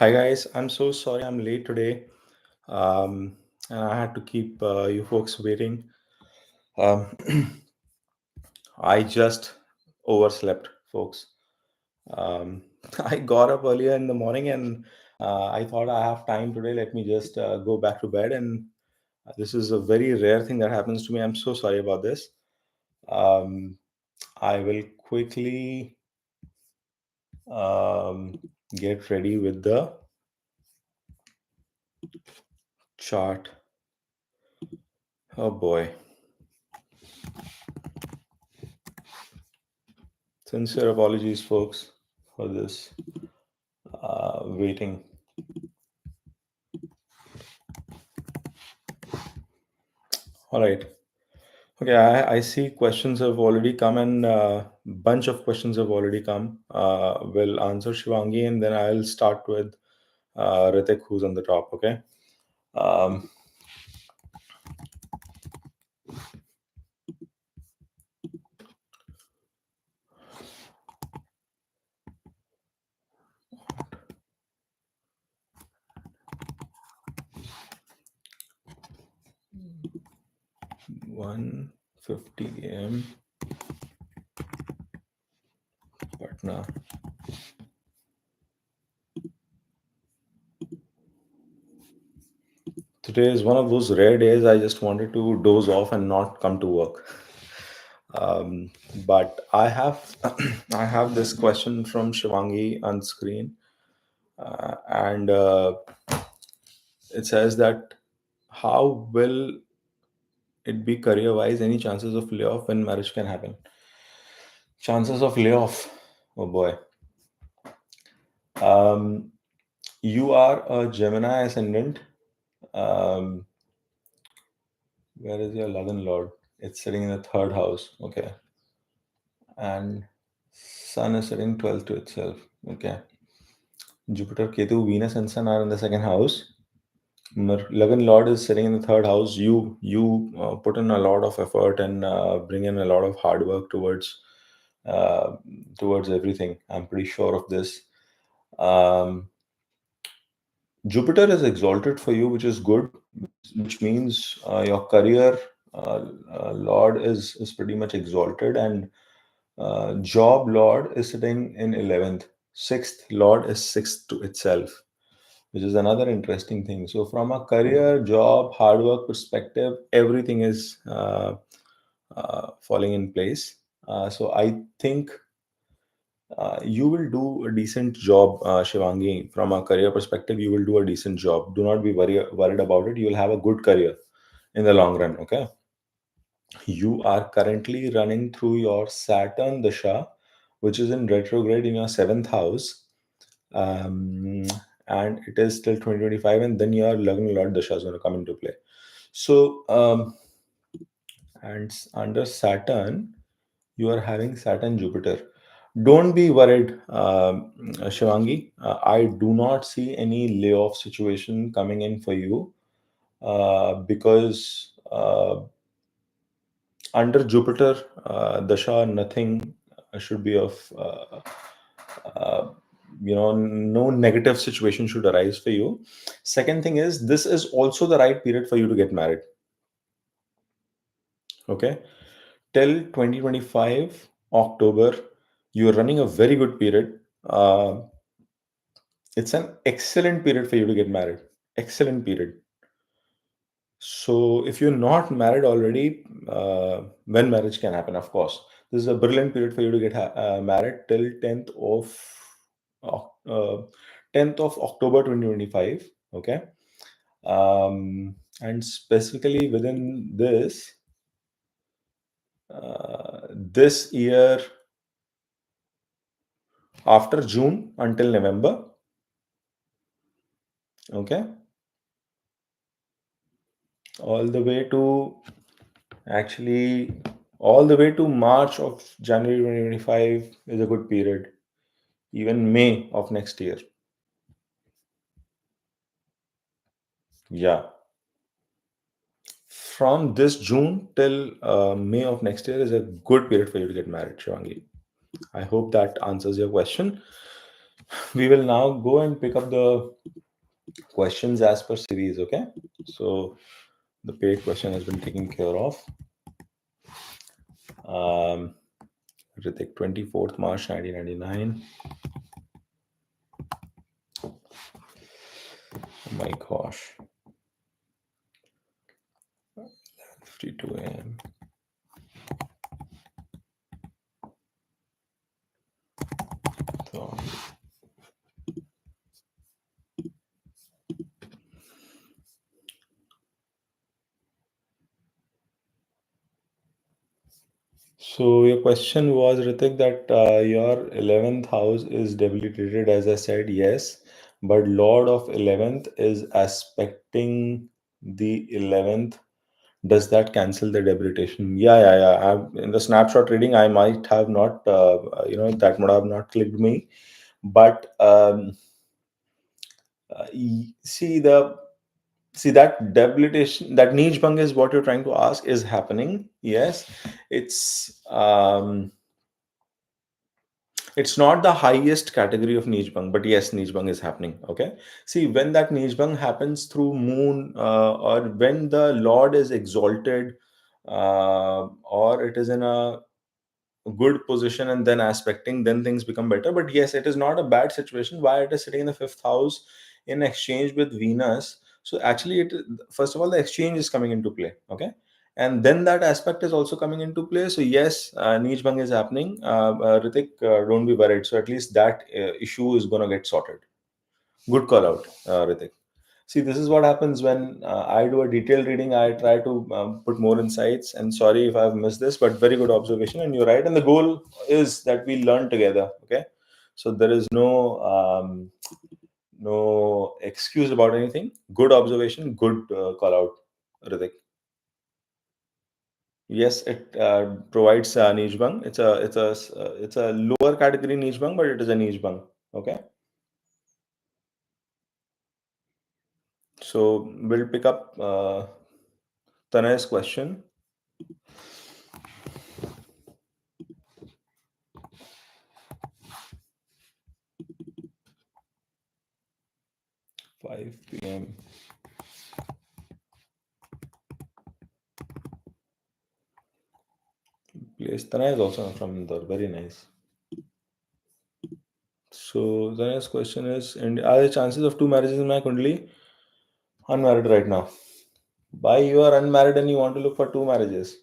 Hi guys, I'm so sorry I'm late today. And I had to keep you folks waiting. Um, I just overslept, folks. Um, I got up earlier in the morning and I thought I have time today. Let me just go back to bed. And this is a very rare thing that happens to me. I'm so sorry about this. Um, I will quickly um, get ready with the chart. Oh boy. Sincere apologies, folks, for this waiting. All right. Okay, I see questions have already come, and bunch of questions have already come. We'll answer Shivangi, and then I'll start with Ritik, who's on the top. Okay. Um, 1:50 a.m. Patna. Today is one of those rare days I just wanted to doze off and not come to work. Um, but I have I have this question from Shivangi on screen, and it says that how will it be career wise? Any chances of layoff when marriage can happen? Chances of layoff. Oh boy. Um, you are a Gemini ascendant. Um, where is your Lagan Lord? It's sitting in the third house. Okay. And Sun is sitting 12th to itself. Okay. Jupiter, Ketu, Venus, and Sun are in the second house. Lagan Lord is sitting in the third house. You put in a lot of effort and bring in a lot of hard work uh, towards everything. I'm pretty sure of this. Um, Jupiter is exalted for you, which is good, which means your career Lord is pretty much exalted, and job Lord is sitting in 11th. Sixth Lord is sixth to itself, which is another interesting thing. So, from a career, job, hard work perspective, everything is falling in place. So, I think you will do a decent job, Shivangi. From a career perspective, you will do a decent job. Do not be worried about it. You will have a good career in the long run. Okay. You are currently running through your Saturn Dasha, which is in retrograde in your seventh house. Um, and it is till 2025, and then your Lagna Lord Dasha is going to come into play. So, under Saturn, you are having Saturn Jupiter. Don't be worried, Shivangi. I do not see any layoff situation coming in for you because under Jupiter, Dasha, nothing should be of, uh, no negative situation should arise for you. Second thing is, this is also the right period for you to get married. Okay. Till 2025 October, you are running a very good period. It's an excellent period for you to get married. Excellent period. So, if you're not married already, when marriage can happen, of course, this is a brilliant period for you to get married till 10th of October 2025. Okay, and specifically within this year, after June until November. Okay, all the way to actually all the way to March of January 2025 is a good period. Even May of next year. Yeah. From this June till May of next year is a good period for you to get married, Shivangi. I hope that answers your question. We will now go and pick up the questions as per series. Okay, so the paid question has been taken care of. um Ritik, 24th March 1999. Oh my gosh, 52 a.m. So, so your question was, Ritik, that your 11th house is debilitated, as I said, yes, but Lord of 11th is aspecting the 11th. Does that cancel the debilitation? Yeah. In the snapshot reading, I might have not, that would have not clicked me. But see that debilitation, that niche bang is what you're trying to ask is happening. Yes, it's not the highest category of niche bang, but yes, niche bang is happening. Okay, see, when that niche bang happens through moon, or when the Lord is exalted, or it is in a good position and then aspecting, then things become better. But yes, it is not a bad situation. Why? It is sitting in the fifth house in exchange with Venus. So actually, first of all, the exchange is coming into play. Okay, and then that aspect is also coming into play. So yes, niche bang is happening. Ritik, don't be worried. So at least that issue is gonna get sorted. Good call out, Ritik. See, this is what happens when I do a detailed reading. I try to put more insights. And sorry if I've missed this, but very good observation. And you're right. And the goal is that we learn together. Okay. So there is no excuse about anything. Good observation. Good call out, Ritik. Yes, it provides niche bang. It's a lower category niche bang, but it is a niche bang. Okay. So we'll pick up Tanay's question. 5 p.m. Place. Tanay is also from Indore. Very nice. So the next question is: and are the chances of two marriages in my kundali? Unmarried right now. Why you are unmarried and you want to look for two marriages?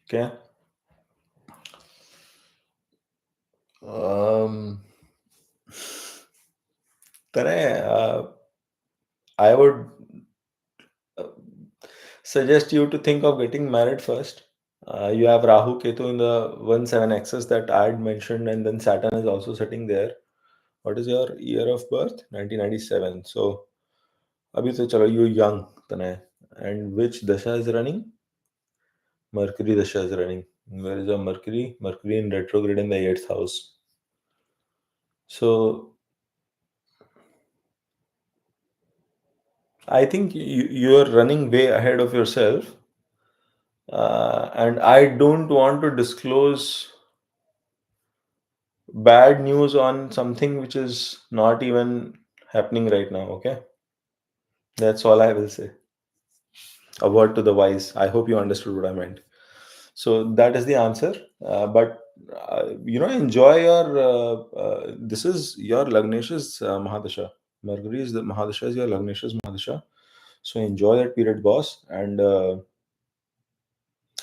Okay. Um, Tanay, I would uh, suggest you to think of getting married first. You have Rahu Ketu in the 1-7 axis that I had mentioned, and then Saturn is also sitting there. What is your year of birth? 1997. So, abhi to chalo, you're young, Tanay. And which dasha is running? Mercury dasha is running. Where is your Mercury? Mercury in retrograde in the 8th house. So, I think you're running way ahead of yourself. And I don't want to disclose bad news on something which is not even happening right now. Okay, that's all I will say. A word to the wise. I hope you understood what I meant. So that is the answer. But enjoy your. This is your Lagnesh's Mahadasha. Mercury is the Mahadasha is your Lagnesh's Mahadasha. So enjoy that period, boss. And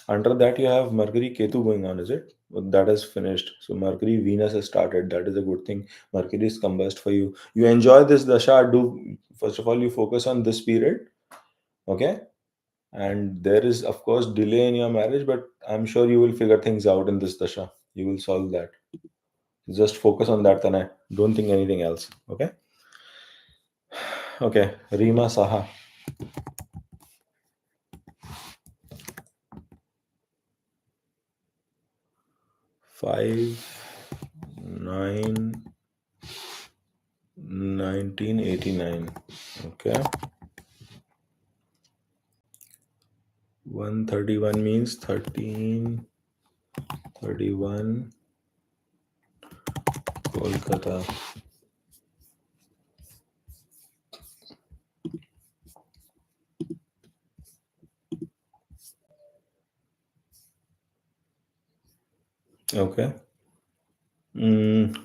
under that, you have Mercury Ketu going on, is it? Well, that is finished. So Mercury Venus has started. That is a good thing. Mercury is combust for you. You enjoy this dasha. Do first of all you focus on this period, okay? And there is of course delay in your marriage, but I'm sure you will figure things out in this dasha. You will solve that. Just focus on that, Tanay. Don't think anything else. Okay. Okay. Rima Saha. 5/9/1989. Okay. 131 means 1331 Kolkata. Okay. When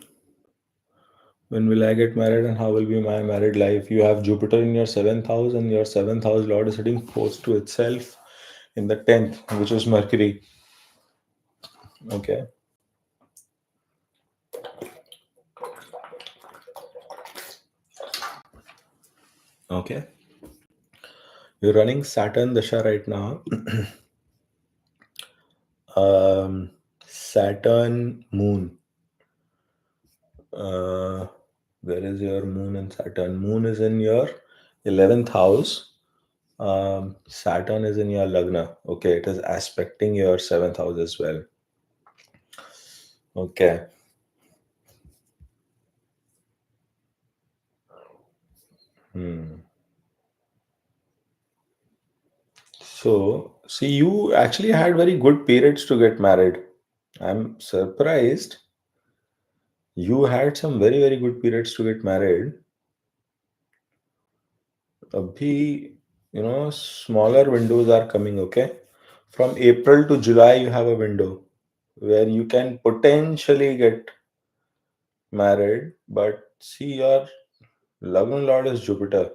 will I get married and how will be my married life? You have Jupiter in your seventh house, and your seventh house lord is sitting close to itself in the 10th, which is Mercury. Okay. Okay. You're running Saturn Dasha right now. Saturn Moon. Uh, where is your Moon and Saturn? Moon is in your 11th house. Saturn is in your Lagna. Okay, it is aspecting your 7th house as well. Okay. So, see, you actually had very good periods to get married. I'm surprised. You had some very, very good periods to get married. Abhi, smaller windows are coming, okay? From April to July, you have a window where you can potentially get married, but see, your Lagna Lord is Jupiter,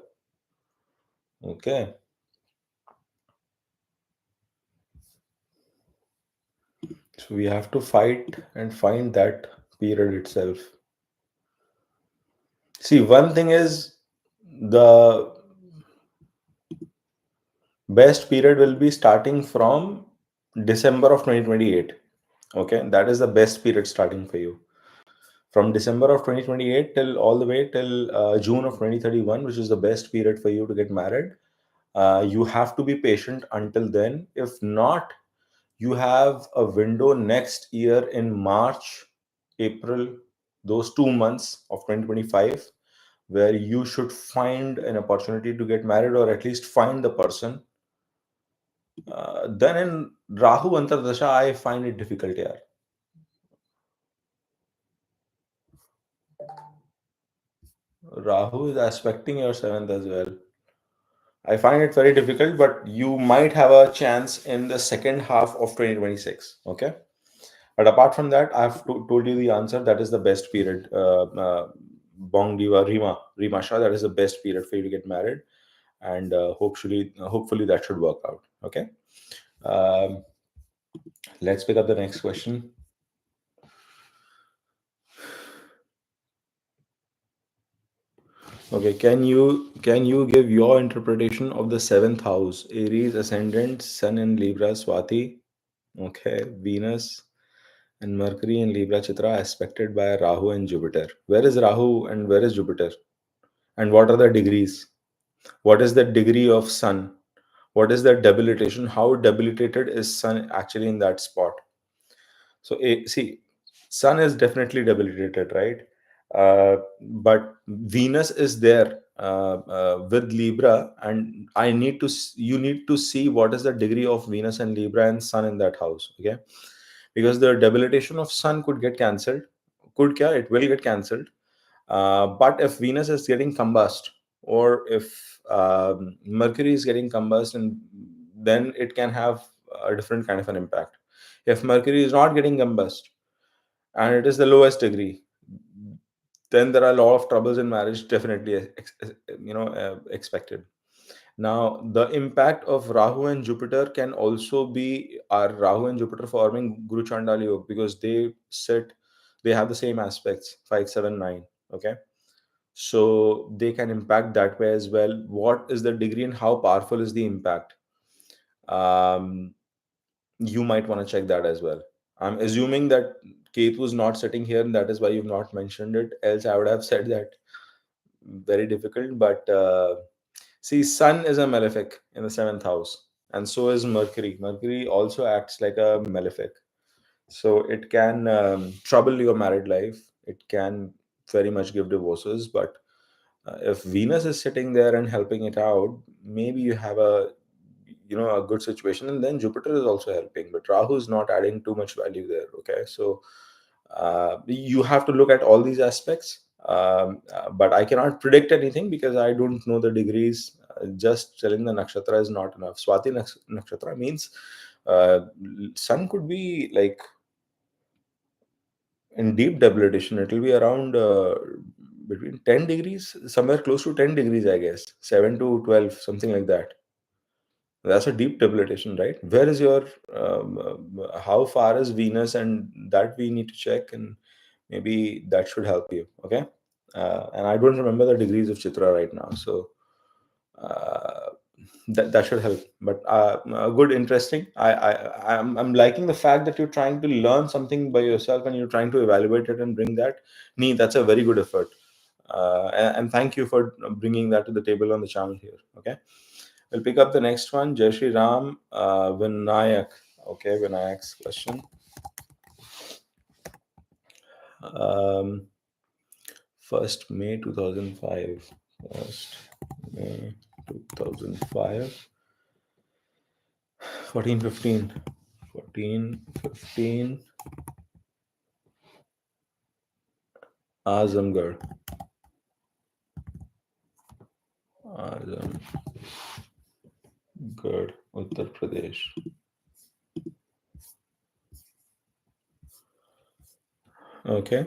okay? So we have to fight and find that period itself. See, one thing is the best period will be starting from December of 2028. Okay, that is the best period starting for you. From December of 2028 till all the way till June of 2031, which is the best period for you to get married. You have to be patient until then. If not, you have a window next year in March, April, those 2 months of 2025, where you should find an opportunity to get married or at least find the person. Then in Rahu Antardasha, I find it difficult here. Rahu is aspecting your seventh as well. I find it very difficult, but you might have a chance in the second half of 2026. Okay. But apart from that, I've told you the answer. That is the best period. Bong Diva Rima Shah. That is the best period for you to get married, and hopefully that should work out. Okay. Um, let's pick up the next question. Okay, can you give your interpretation of the seventh house? Aries ascendant, Sun in Libra, Swati. Okay, Venus and Mercury in Libra, Chitra, aspected by Rahu and Jupiter. Where is Rahu and where is Jupiter? And what are the degrees? What is the degree of Sun? What is the debilitation? How debilitated is Sun actually in that spot? So, see, Sun is definitely debilitated, right? But Venus is there with Libra, and you need to see what is the degree of Venus and Libra and Sun in that house, okay? Because the debilitation of Sun could get cancelled. It will get cancelled. But if Venus is getting combust, or if Mercury is getting combust, and then it can have a different kind of an impact. If Mercury is not getting combust and it is the lowest degree, then there are a lot of troubles in marriage, definitely expected. Now, the impact of Rahu and Jupiter can also be Rahu and Jupiter forming Guru Chandali Yoga, because they have the same aspects, 5, 7, 9. Okay. So they can impact that way as well. What is the degree and how powerful is the impact? You might want to check that as well. I'm assuming that Ketu was not sitting here, and that is why you've not mentioned it. Else, I would have said that. Very difficult. But see, Sun is a malefic in the seventh house, and so is Mercury. Mercury also acts like a malefic, so it can trouble your married life. It can very much give divorces. But if Venus is sitting there and helping it out, maybe a good situation, and then Jupiter is also helping, but Rahu is not adding too much value there. Okay, so you have to look at all these aspects, but I cannot predict anything because I don't know the degrees. Just telling the nakshatra is not enough. Swati nakshatra means uh, sun could be like in deep debilitation. It will be around between 10 degrees, somewhere close to 10 degrees, I guess, 7 to 12, something like that. That's a deep debilitation, right? Where is your how far is Venus, and that we need to check, and maybe that should help you. Okay, and I don't remember the degrees of Chitra right now, so uh, that should help. But good, interesting. I'm liking the fact that you're trying to learn something by yourself and you're trying to evaluate it and bring that. Nee, that's a very good effort. And thank you for bringing that to the table on the channel here. Okay, we'll pick up the next one. Jai Shri Ram, Vinayak. Okay, Vinayak's question. Um, 1st May 2005. 1st May 2005. 1415. 1415. Azamgarh. Azamgarh, Uttar Pradesh. Okay.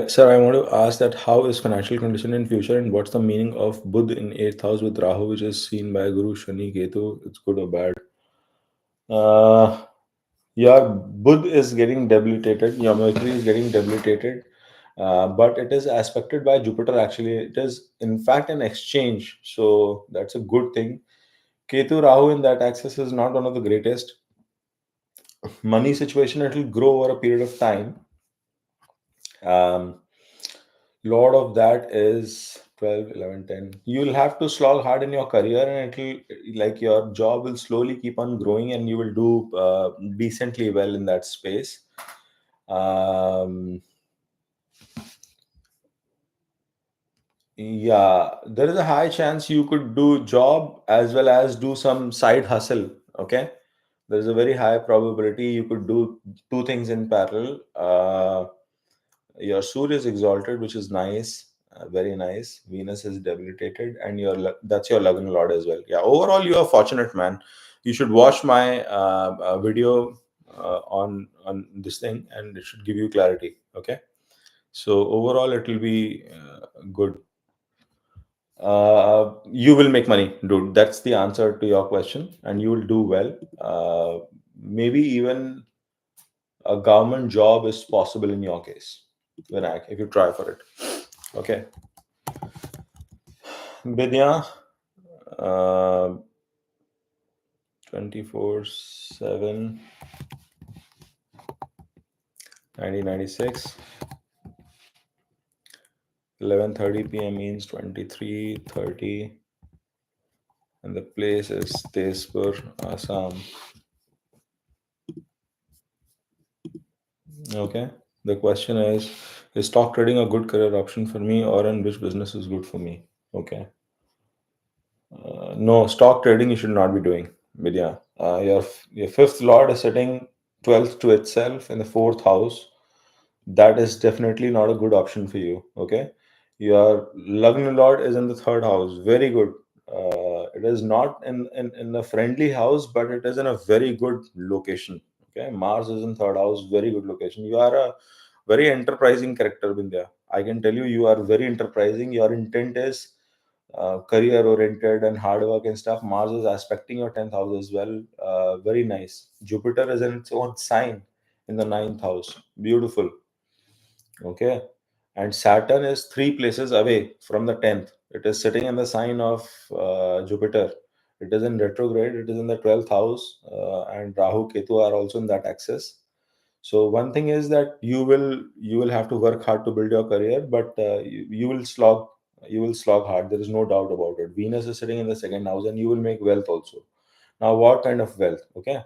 Sir, I want to ask that how is financial condition in future, and what's the meaning of Budh in 8th house with Rahu, which is seen by Guru, Shani, Ketu? It's good or bad? Uh, your Budh is getting debilitated, your Mercury is getting debilitated, but it is aspected by Jupiter actually. It is, in fact, an exchange. So that's a good thing. Ketu Rahu in that axis is not one of the greatest. Money situation, it will grow over a period of time. Lot of that is 12, 11, 10. You'll have to slog hard in your career, and it'll, like, your job will slowly keep on growing and you will do decently well in that space. Yeah, there is a high chance you could do job as well as do some side hustle. Okay, there's a very high probability you could do two things in parallel. Your Surya is exalted, which is nice, very nice. Venus is debilitated, and that's your Lagna Lord as well. Yeah, overall you are fortunate, man. You should watch my video on this thing, and it should give you clarity. Okay, so overall it will be good. You will make money, dude. That's the answer to your question, and you will do well. Maybe even a government job is possible in your case, Vinayak, if you try for it. Okay. Vidya, 24/7, 1996. 11:30 p.m. means 23:30, and the place is Tezpur, Assam. Okay. The question is stock trading a good career option for me, or in which business is good for me? Okay. No, stock trading you should not be doing, Vidya. Your fifth lord is sitting 12th to itself in the fourth house. That is definitely not a good option for you. Okay, your Lagna lord is in the third house. Very good. It is not in a friendly house, but it is in a very good location. Okay, Mars is in third house. Very good location. You are a very enterprising character, Vindhya. I can tell you, you are very enterprising. Your intent is career oriented and hard work and stuff. Mars is aspecting your 10th house as well. Very nice. Jupiter is in its own sign in the ninth house. Beautiful. Okay. And Saturn is three places away from the 10th. It is sitting in the sign of Jupiter. It is in retrograde. It is in the 12th house. And Rahu, Ketu are also in that axis. So one thing is that you will have to work hard to build your career, but you will slog hard. There is no doubt about it. Venus is sitting in the second house, and you will make wealth also. Now, what kind of wealth? Okay.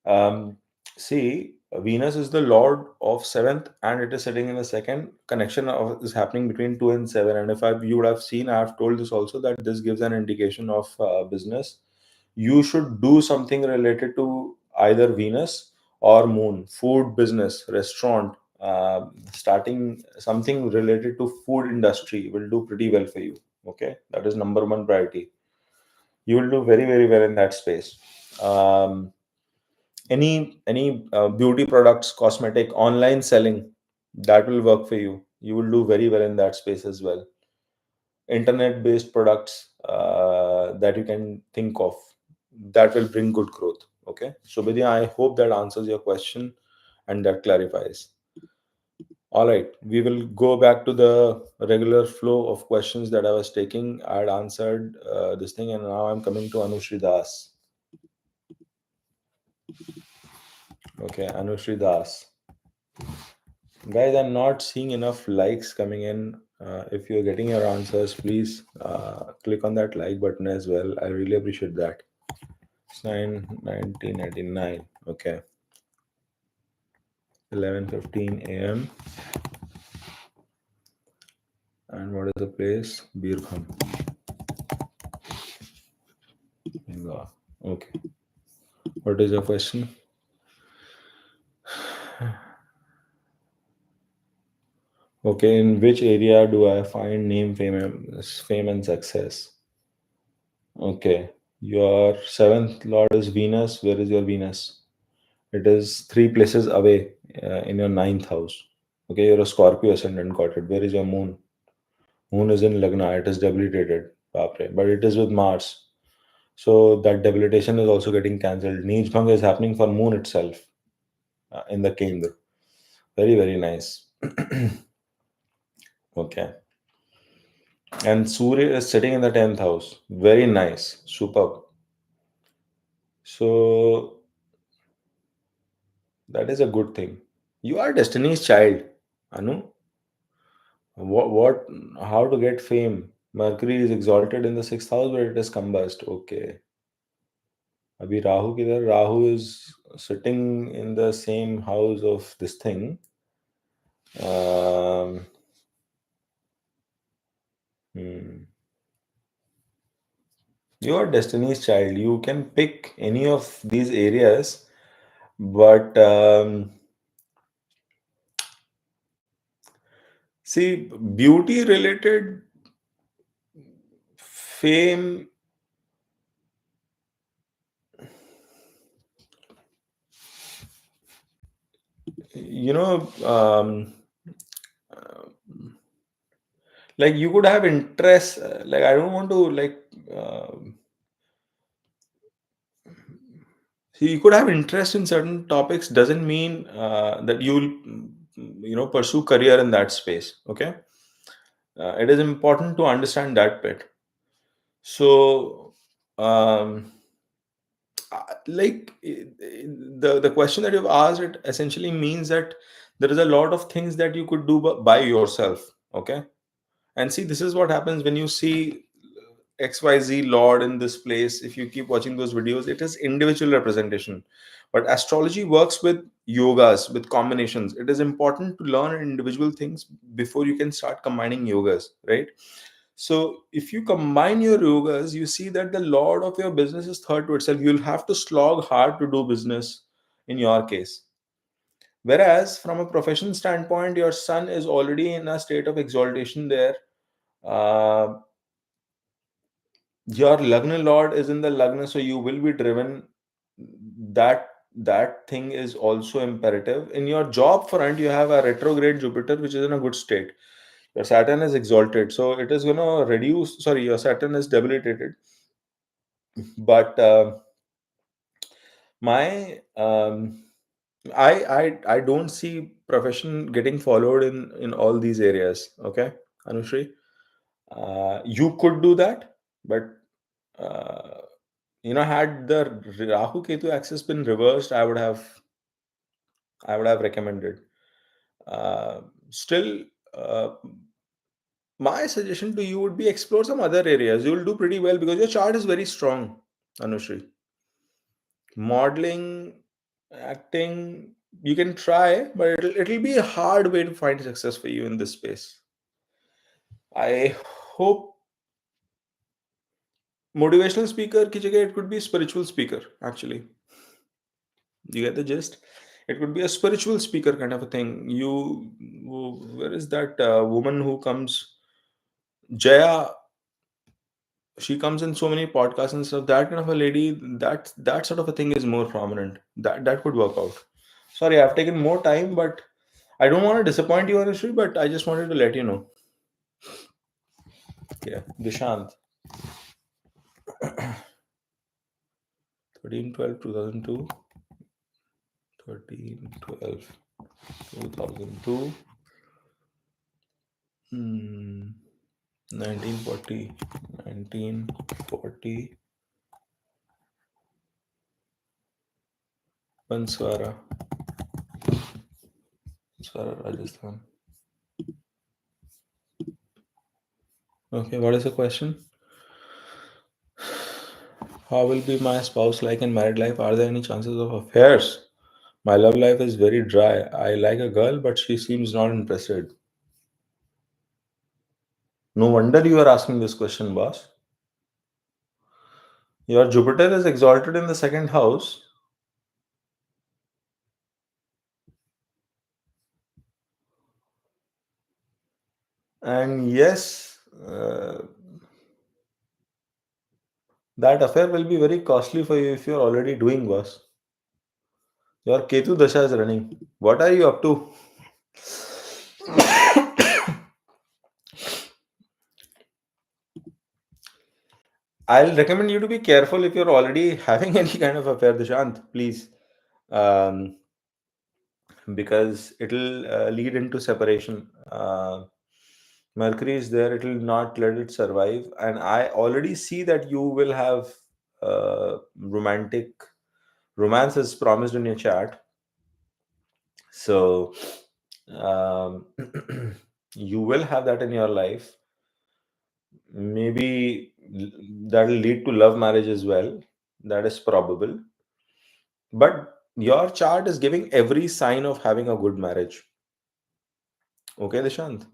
Um, See, Venus is the lord of seventh, and it is sitting in the second. Connection is happening between 2 and 7. And if you would have seen, I have told this also, that this gives an indication of business. You should do something related to either Venus or Moon, food business, restaurant. Starting something related to food industry will do pretty well for you. Okay, that is number one priority. You will do very, very well in that space. Um, any beauty products, cosmetic, online selling, that will work for you. You will do very well in that space as well. Internet based products that you can think of, that will bring good growth. Okay, so Vidya, I hope that answers your question and that clarifies. All right, we will go back to the regular flow of questions that I was taking. I had answered this thing, and now I'm coming to Anushri Das. Okay, Anushri Das. Guys, I'm not seeing enough likes coming in. If you're getting your answers, please click on that like button as well. I really appreciate that. It's 1999. Okay. 11:15 a.m. And what is the place? Birbhum. Okay. What is your question? Okay, in which area do I find fame and success? Okay, your seventh lord is Venus. Where is your Venus? It is three places away in your ninth house. Okay, you're a Scorpio ascendant, got it. Where is your moon? Moon is in Lagna. It is debilitated, Bapre, but it is with Mars. So that debilitation is also getting cancelled. Neej Bhang is happening for moon itself in the Kendra. Very, very nice. Okay. And Surya is sitting in the 10th house. Very nice. Superb. So that is a good thing. You are destiny's child, Anu. What, how to get fame? Mercury is exalted in the 6th house, but it is combust. Okay. Abhi Rahu kidhar? Rahu is sitting in the same house of this thing. Um, hmm. You are destiny's child. You can pick any of these areas, but see, beauty related fame, you know, like you could have interest. Like, I don't want to, like, see, you could have interest in certain topics, doesn't mean that you'll, pursue career in that space. Okay. It is important to understand that bit. So, like the question that you've asked, it essentially means that there is a lot of things that you could do by yourself. Okay. And see, this is what happens when you see XYZ Lord in this place. If you keep watching those videos, it is individual representation. But astrology works with yogas, with combinations. It is important to learn individual things before you can start combining yogas, right? So if you combine your yogas, you see that the Lord of your business is third to itself. You'll have to slog hard to do business in your case. Whereas from a profession standpoint, your sun is already in a state of exaltation there. Uh, your lagna lord is in the lagna, so you will be driven. That thing is also imperative. In your job front, you have a retrograde Jupiter, which is in a good state. Your Saturn is exalted, so it is going to reduce. Sorry, your Saturn is debilitated, but my I don't see profession getting followed in all these areas. Okay, Anushri, you could do that, but uh, had the Rahu Ketu axis been reversed, I would have recommended. Still, uh, my suggestion to you would be explore some other areas. You will do pretty well because your chart is very strong, Anushri. Modeling, acting, You can try, but it'll be a hard way to find success for you in this space. I hope motivational speaker ki jagah it could be spiritual speaker actually. You get the gist? It could be a spiritual speaker kind of a thing. Where is that woman who comes? Jaya, she comes in so many podcasts and stuff. That kind of a lady, that sort of a thing is more prominent. That could work out. Sorry, I've taken more time, but I don't want to disappoint you honestly, but I just wanted to let you know. Yeah, Dishant, 13/12/2002, 13/12/2002, 1940, 1940, Banswara, Rajasthan. Okay, what is the question? How will be my spouse like in married life? Are there any chances of affairs? My love life is very dry. I like a girl, but she seems not interested. No wonder you are asking this question, boss. Your Jupiter is exalted in the second house. And yes, that affair will be very costly for you if you're already doing worse. Your Ketu Dasha is running. What are you up to? I'll recommend you to be careful if you're already having any kind of affair, Dishant, please. Um, because it'll lead into separation. Mercury is there, it will not let it survive. And I already see that you will have romantic romance is promised in your chart. So um, you will have that in your life. Maybe that'll lead to love marriage as well. That is probable. But your chart is giving every sign of having a good marriage. Okay, Dishant?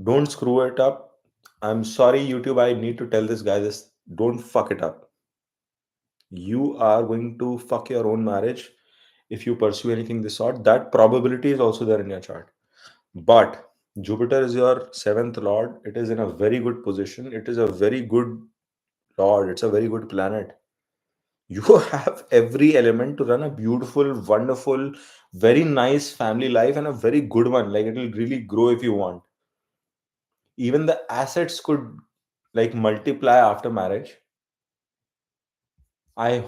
Don't screw it up. I'm sorry, YouTube. I need to tell this guy this. Don't fuck it up. You are going to fuck your own marriage if you pursue anything this sort. That probability is also there in your chart. But Jupiter is your seventh lord. It is in a very good position. It is a very good lord. It's a very good planet. You have every element to run a beautiful, wonderful, very nice family life and a very good one. Like it will really grow if you want. Even the assets could like multiply after marriage. I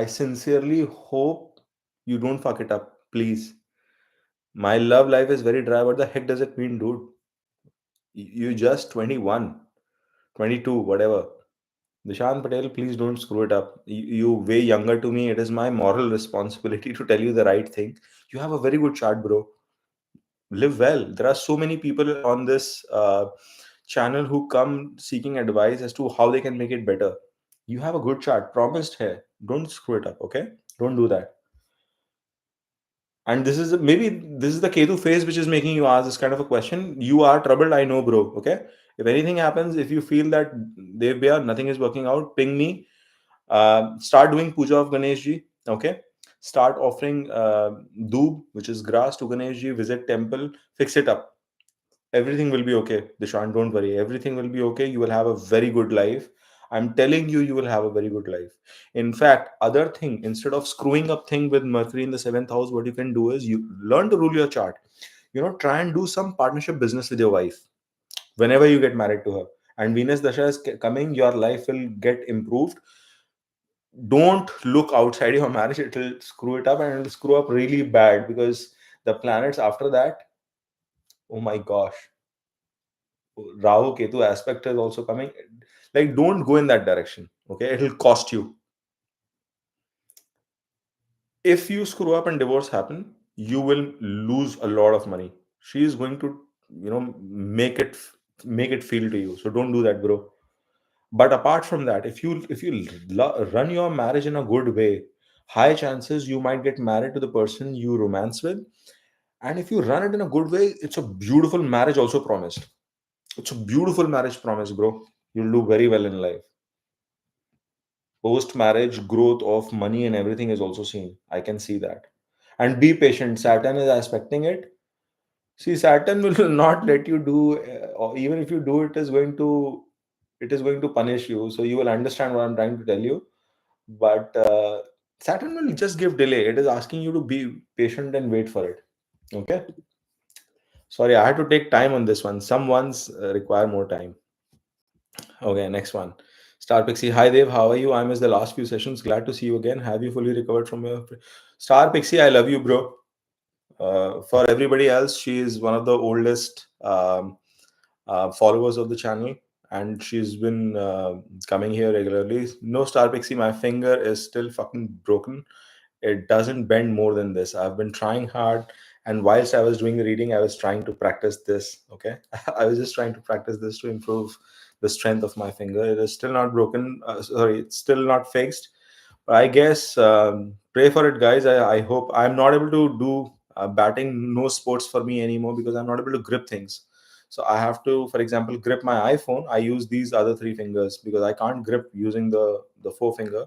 sincerely hope you don't fuck it up, please. My love life is very dry. What the heck does it mean, dude? You just 21, 22, whatever. Dishant Patel, please don't screw it up. You way younger to me. It is my moral responsibility to tell you the right thing. You have a very good chart, bro. Live well. There are so many people on this channel who come seeking advice as to how they can make it better. You have a good chart. Promised here. Don't screw it up, okay? Don't do that. And maybe this is the Ketu phase which is making you ask this kind of a question. You are troubled, I know, bro. Okay. If anything happens, if you feel that nothing is working out, ping me. Start doing puja of Ganesh ji. Okay. Start offering doob, which is grass, to Ganesh ji. Visit temple. Fix it up. Everything will be okay, Dishant. Don't worry. Everything will be okay. You will have a very good life. I'm telling you, you will have a very good life. In fact, other thing, instead of screwing up thing with Mercury in the seventh house, what you can do is you learn to rule your chart. Try and do some partnership business with your wife whenever you get married to her. And Venus Dasha is coming, your life will get improved. Don't look outside your marriage, it will screw it up and it will screw up really bad because the planets after that, oh my gosh, Rahu Ketu aspect is also coming. Like, don't go in that direction. Okay, it'll cost you. If you screw up and divorce happen, you will lose a lot of money. She is going to, make it feel to you. So don't do that, bro. But apart from that, if you run your marriage in a good way, high chances you might get married to the person you romance with. And if you run it in a good way, it's a beautiful marriage also promised. It's a beautiful marriage promise, bro. You'll do very well in life. Post marriage growth of money and everything is also seen. I can see that. And be patient. Saturn is aspecting it. See, Saturn will not let you do, or even if you do, it is going to punish you. So you will understand what I'm trying to tell you. But Saturn will just give delay. It is asking you to be patient and wait for it. Okay. Sorry, I had to take time on this one. Some ones require more time. Okay, next one. Star Pixie. Hi Dev, how are you? I missed the last few sessions. Glad to see you again. Have you fully recovered from your Star Pixie? I love you, bro. For everybody else, she is one of the oldest followers of the channel, and she's been coming here regularly. No, Star Pixie, my finger is still fucking broken. It doesn't bend more than this. I've been trying hard, and whilst I was doing the reading, I was trying to practice this. Okay, I was just trying to practice this to improve the strength of my finger. It is still not broken. Sorry, it's still not fixed. But I guess pray for it, guys. I hope. I'm not able to do batting. No sports for me anymore because I'm not able to grip things. So I have to, for example, grip my iPhone. I use these other three fingers because I can't grip using the forefinger.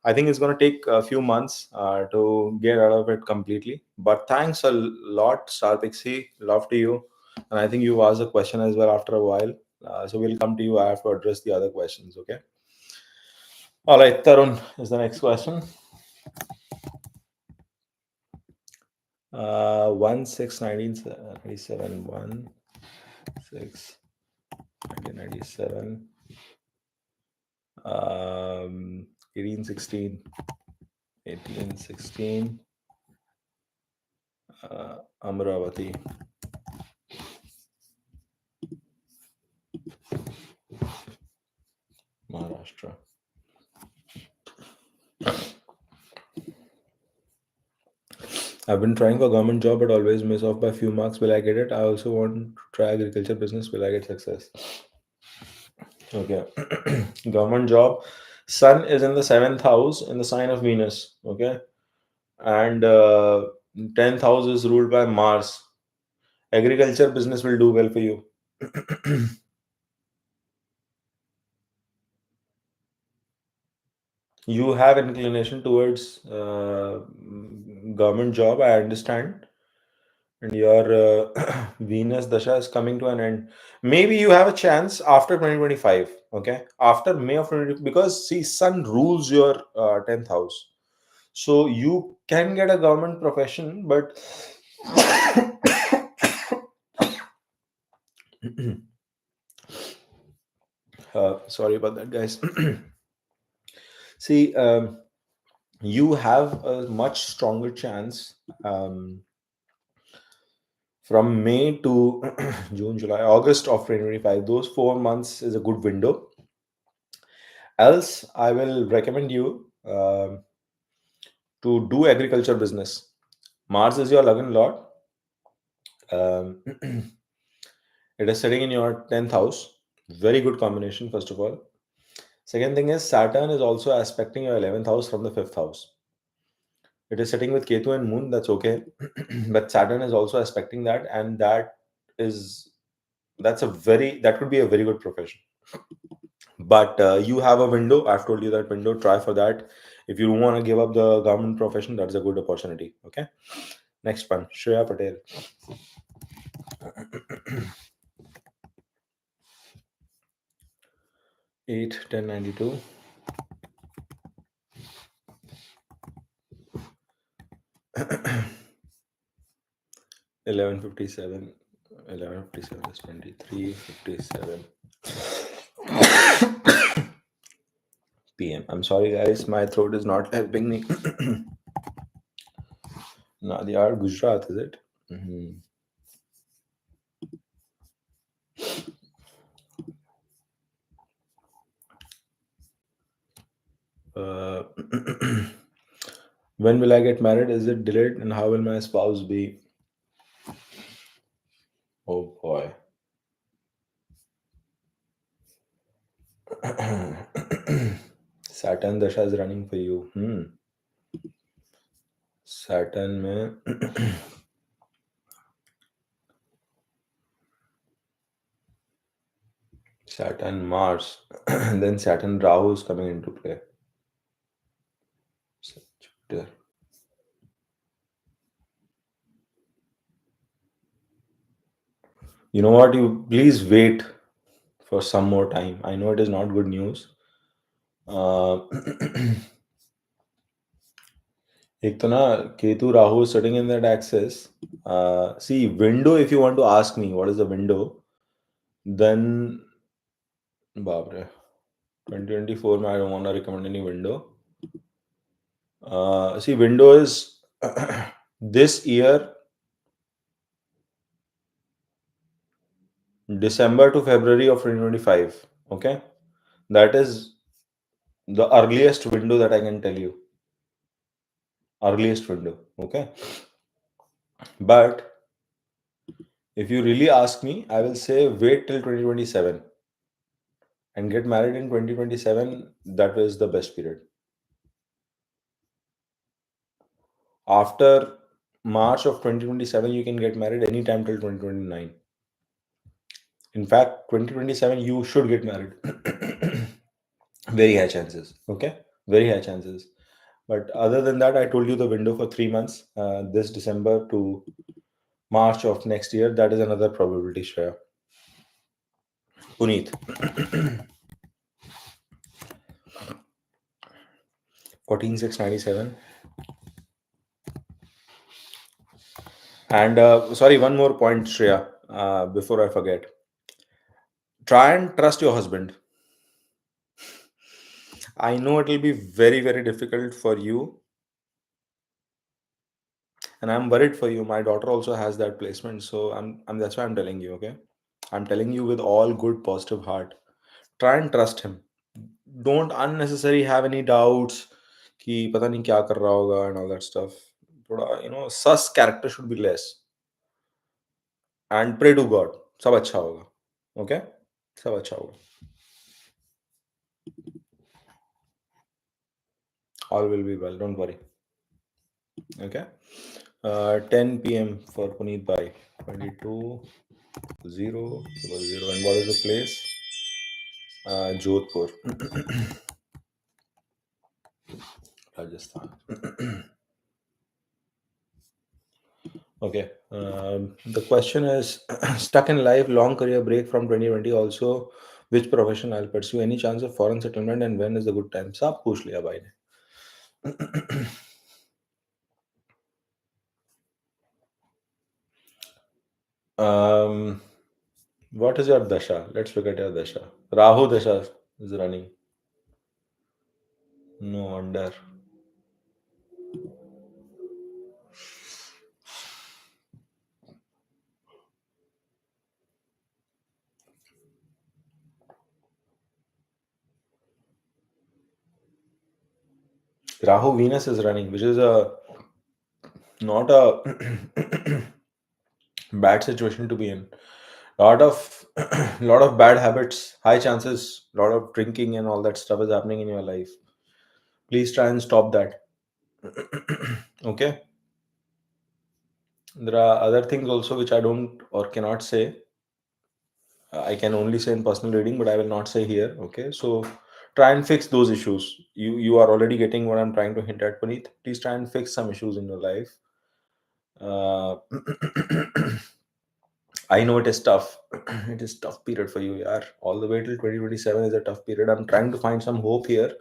I think it's going to take a few months to get out of it completely. But thanks a lot, Star Pixie. Love to you. And I think you asked a question as well after a while. So we'll come to you. I have to address the other questions. Okay. All right. Tarun is the next question. 1 6 1997. 1 6 1997. 1816. 1816. Amravati. Maharashtra. I've been trying for government job but always miss off by few marks. Will I get it? I also want to try agriculture business. Will I get success? Okay. Government job. Sun is in the seventh house in the sign of Venus. Okay. And 10th house is ruled by Mars. Agriculture business will do well for you. You have inclination towards government job, I understand, and your Venus dasha is coming to an end. Maybe you have a chance after 2025. Okay, after May of 20, because see, Sun rules your 10th house, so you can get a government profession, but sorry about that, guys. See, you have a much stronger chance. From May to June, July, August of 2025, those 4 months is a good window. Else, I will recommend you to do agriculture business. Mars is your Lagan lord. Um, it is sitting in your 10th house. Very good combination, first of all. Second thing is, Saturn is also aspecting your 11th house from the 5th house. It is sitting with Ketu and Moon, that's okay. But Saturn is also aspecting that, and is that could be a very good profession. But you have a window. I've told you that window. Try for that. If you don't want to give up the government profession, that's a good opportunity. Okay. Next one, Shreya Patel. 8 10 92. 11:57. 11:57 is 23:57 p.m. I'm sorry, guys. My throat is not helping me. Nadia, Gujarat, is it? Mhm. Uh, when will I get married? Is it delayed? And how will my spouse be? Oh boy. Saturn Dasha is running for you. Saturn में Saturn, Mars, and then Saturn, Rahu is coming into play. Jupiter. You know what? You please wait for some more time. I know it is not good news. एक तो ना Ketu Rahu sitting in that axis. See, window, if you want to ask me what is the window, then बाप रे 2024 में I don't want to recommend any window. See, window is this year, December to February of 2025. Okay, that is the earliest window that I can tell you. Earliest window. Okay, but if you really ask me, I will say wait till 2027 and get married in 2027. That is the best period. After March of 2027, you can get married anytime till 2029. In fact, 2027 you should get married. Very high chances. Okay, very high chances. But other than that, I told you the window for 3 months, this December to March of next year. That is another probability, Shreya. Puneet. 14,697. And sorry, one more point, Shreya, before I forget. Try and trust your husband. I know it will be very, very difficult for you, and I'm worried for you. My daughter also has that placement, so I'm that's why I'm telling you. Okay, I'm telling you with all good, positive heart. Try and trust him. Don't unnecessarily have any doubts कि पता नहीं क्या कर रहा होगा and all that stuff. थोड़ा sus character should be less and pray to God. सब अच्छा होगा. Okay? सब अच्छा होगा. All will be well. Don't worry. Okay? 10 p.m. for Puneet Bhai. 22 0 0. And what is the place? Jodhpur. Rajasthan. Okay. The question is stuck in life, long career break from 2020. Also, which profession I'll pursue? Any chance of foreign settlement and when is the good time? सब पूछ लिया भाई ने. What is your dasha? Let's look at your dasha. Rahu dasha is running. No wonder. Rahu Venus is running, which is not a bad situation to be in. Lot of bad habits, high chances, lot of drinking and all that stuff is happening in your life. Please try and stop that. Okay. There are other things also which I don't or cannot say. I can only say in personal reading, but I will not say here. Okay, so try and fix those issues. You are already getting what I'm trying to hint at, Puneet. Please try and fix some issues in your life. Uh, I know it is tough. It is tough period for you, yaar. All the way till 2027 is a tough period. I'm trying to find some hope here.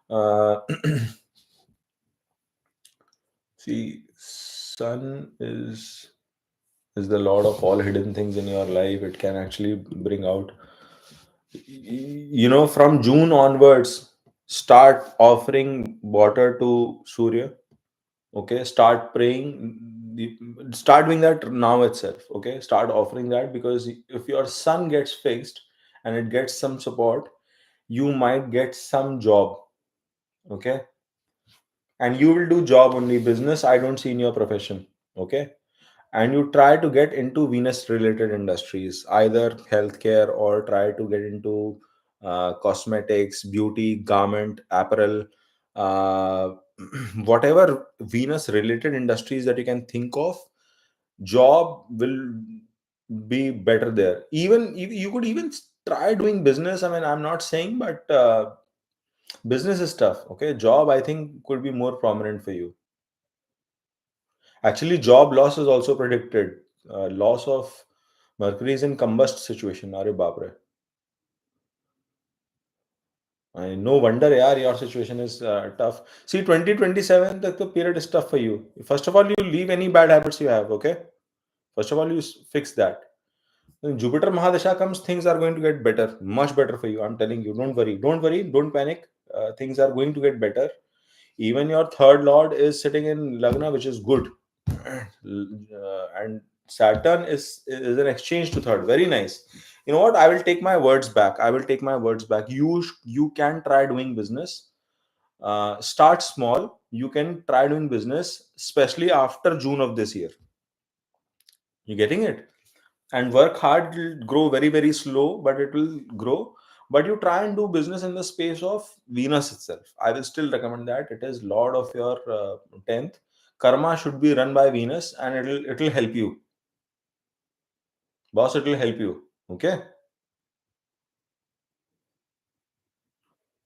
Uh, see, sun is the lord of all hidden things in your life. It can actually bring out, from June onwards, start offering water to Surya. Okay, start praying. Start doing that now itself. Okay, start offering that, because if your sun gets fixed and it gets some support, you might get some job. Okay, and you will do job only. Business I don't see in your profession. Okay, and you try to get into Venus related industries, either healthcare or try to get into cosmetics, beauty, garment, apparel, uh, whatever Venus related industries that you can think of, job will be better there. Even you could even try doing business. I mean, I'm not saying, but business is tough. Okay, job I think could be more prominent for you. Actually, job loss is also predicted. Loss of Mercury is in combust situation. Are bapre. I no wonder, yaar, your situation is tough. See, 2027, the period is tough for you. First of all, you leave any bad habits you have, okay? First of all, you fix that. When Jupiter Mahadasha comes, things are going to get better, much better for you. I'm telling you, don't worry. Don't worry, don't panic. Things are going to get better. Even your third lord is sitting in Lagna, which is good. And Saturn is an exchange to third. Very nice. You know what? I will take my words back. I will take my words back. You can try doing business. Start small. You can try doing business, especially after June of this year. You getting it? And work hard. It'll grow very very slow, but it will grow. But you try and do business in the space of Venus itself. I will still recommend that. It is lord of your 10th. Karma should be run by Venus, and it'll help you, boss. It will help you. Okay,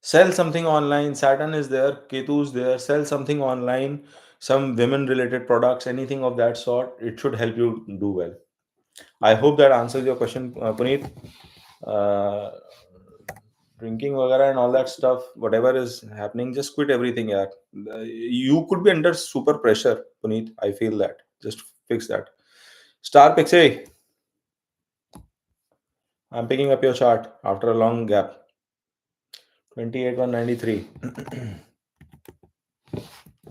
sell something online. Saturn is there, Ketu is there. Sell something online, some women related products, anything of that sort. It should help you do well. I hope that answers your question, Puneet. uh, Drinking vagara and all that stuff, whatever is happening, just quit everything, yeah. You could be under super pressure, Puneet. I feel that. Just fix that. Star Pixie, I'm picking up your chart after a long gap. 28,193.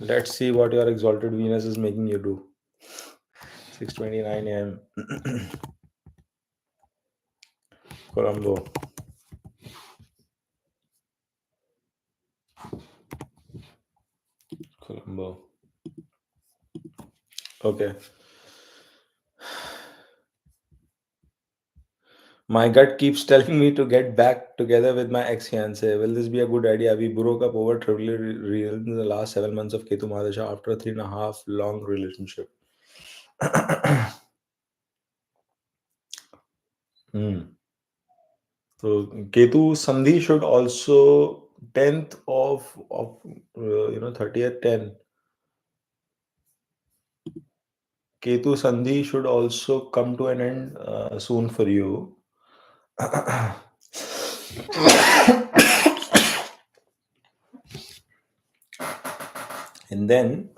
Let's see what your exalted Venus is making you do. 6:29 a.m. Colombo. Colombo. Okay. My gut keeps telling me to get back together with my ex-fiance. Will this be a good idea? We broke up over trivial reasons in the last 7 months of Ketu Mahadasha after a 3.5 long relationship. Hmm. So Ketu Sandhi should also 10th of 30th 10. Ketu Sandhi should also come to an end soon for you. And then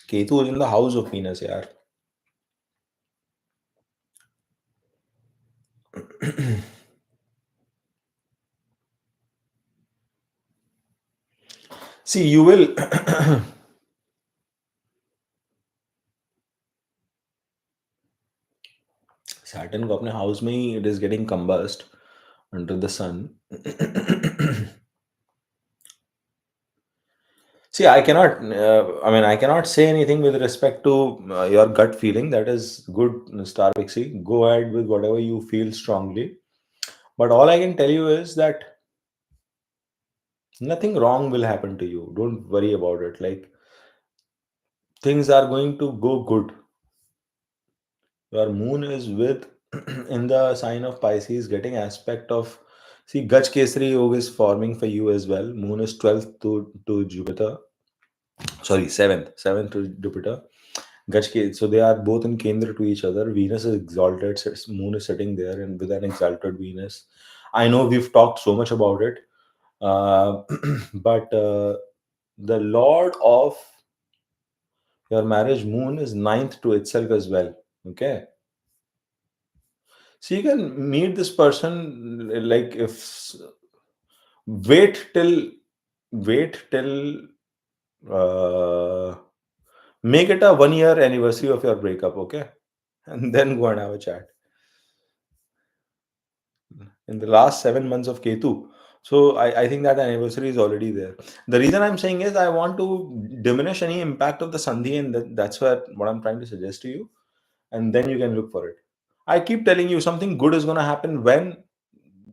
Ketu is in the house of Venus, yaar. See, you will. Saturn को अपने house में ही it is getting combust under the sun. See, I cannot. I mean, I cannot say anything with respect to your gut feeling. That is good, Star Pixie. Go ahead with whatever you feel strongly. But all I can tell you is that nothing wrong will happen to you. Don't worry about it. Like, things are going to go good. Your moon is with in the sign of Pisces, getting aspect of. See, Gaj Kesari Yoga is forming for you as well. Moon is 12th to Jupiter. Sorry, 7th to Jupiter. So they are both in Kendra to each other. Venus is exalted, Moon is sitting there, and with an exalted Venus. I know we've talked so much about it, but the Lord of your marriage Moon is ninth to itself as well. Okay, so you can meet this person, like, if wait till wait till uh, make it a 1 year anniversary of your breakup, okay, and then go and have a chat in the last 7 months of Ketu. So I think that anniversary is already there. The reason I'm saying is I want to diminish any impact of the Sandhi, and that's what I'm trying to suggest to you. And then you can look for it. I keep telling you something good is going to happen when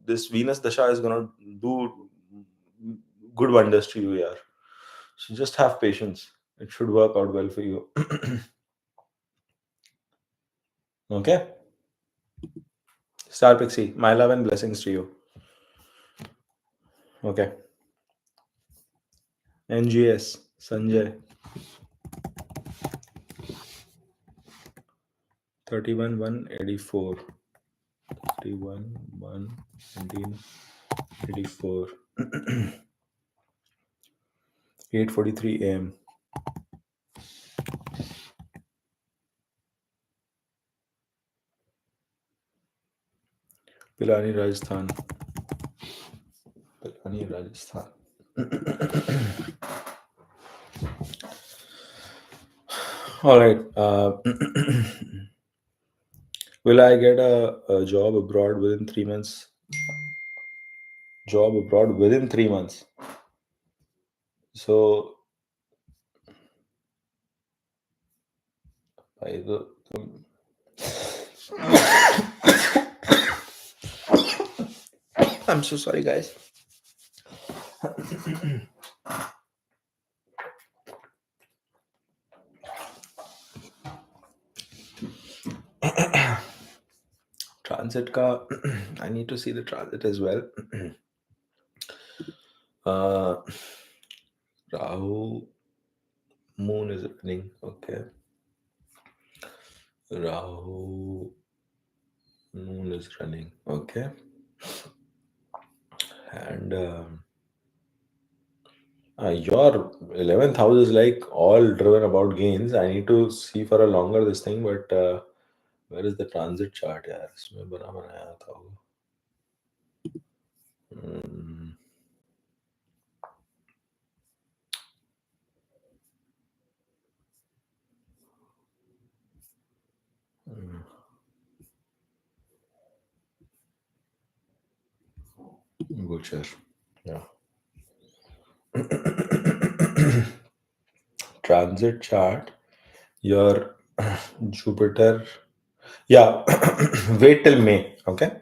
this Venus Dasha is going to do good wonders to you, yeah. So just have patience. It should work out well for you. Okay. Star Pixie, my love and blessings to you. Okay. NGS, Sanjay, 31 184. 31 1 1984. 8:43 a.m. Pilani, Rajasthan. Pilani, Rajasthan. All right. Will I get a job abroad within 3 months? Job abroad within 3 months. So, by the I'm so sorry, guys. Transit ka. I need to see the transit as well. uh, Rahu moon is running. Okay. Rahu moon is running. Okay. And your 11th house is like all driven about gains. I need to see for a longer this thing, but where is the transit chart? Yeah, इसमें बना बनाया था वो. Hmm. Gochar. Yeah. Transit chart. Your Jupiter. Yeah. Wait till May. Okay.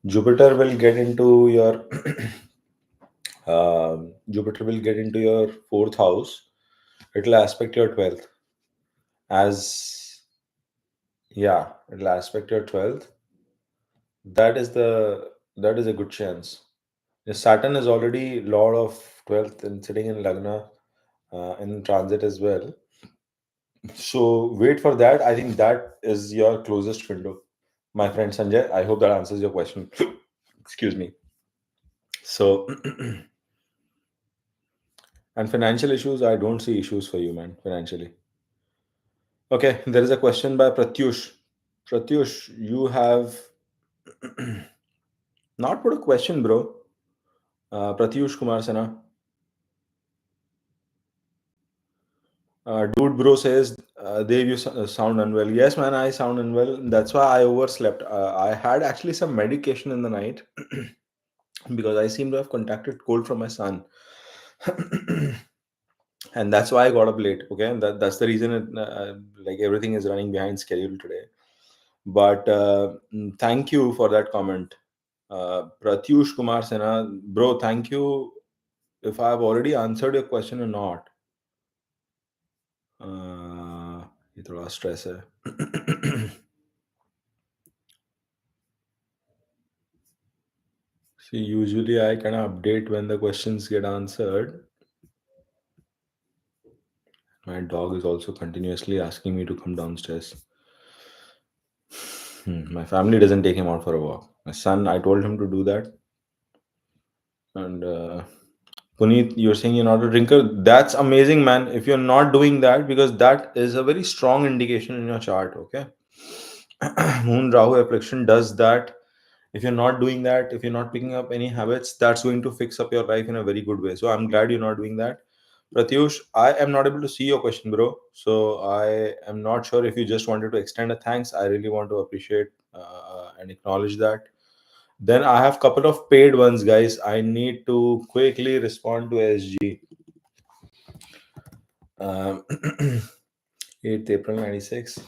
Jupiter will get into your Jupiter will get into your fourth house. It will aspect your 12th. As yeah, it'll aspect your 12th. That is a good chance. The Saturn is already Lord of 12th and sitting in Lagna in transit as well. So wait for that. I think that is your closest window, my friend Sanjay. I hope that answers your question. Excuse me. So and financial issues, I don't see issues for you, man, financially. Okay, there is a question by Pratyush. Pratyush, you have not put a question, bro. Pratyush Kumar Sena. Dude, bro says, Dave, you sound unwell. Yes, man, I sound unwell. That's why I overslept. I had actually some medication in the night because I seem to have contracted cold from my son. And that's why I got up late. Okay, that's the reason. Like everything is running behind schedule today. But thank you for that comment, Pratyush Kumar Sena, bro. Thank you. If I have already answered your question or not, ये थोड़ा stress है. See, usually I kind of update when the questions get answered. My dog is also continuously asking me to come downstairs. My family doesn't take him out for a walk. My son, I told him to do that. And Puneet, you're saying you're not a drinker. That's amazing, man. If you're not doing that, because that is a very strong indication in your chart, okay? Moon Rahu affliction does that. If you're not doing that, if you're not picking up any habits, that's going to fix up your life in a very good way. So I'm glad you're not doing that. Pratyush, I am not able to see your question, bro. So I am not sure if you just wanted to extend a thanks. I really want to appreciate and acknowledge that. Then I have couple of paid ones, guys. I need to quickly respond to SG. 8th April 96.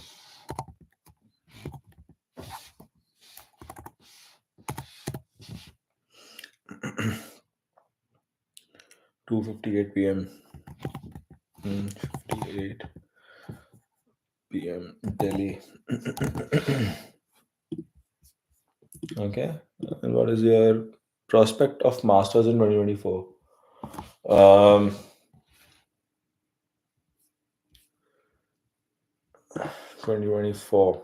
2:58 p.m. 58 p.m. Delhi. Okay. And what is your prospect of masters in 2024? 2024.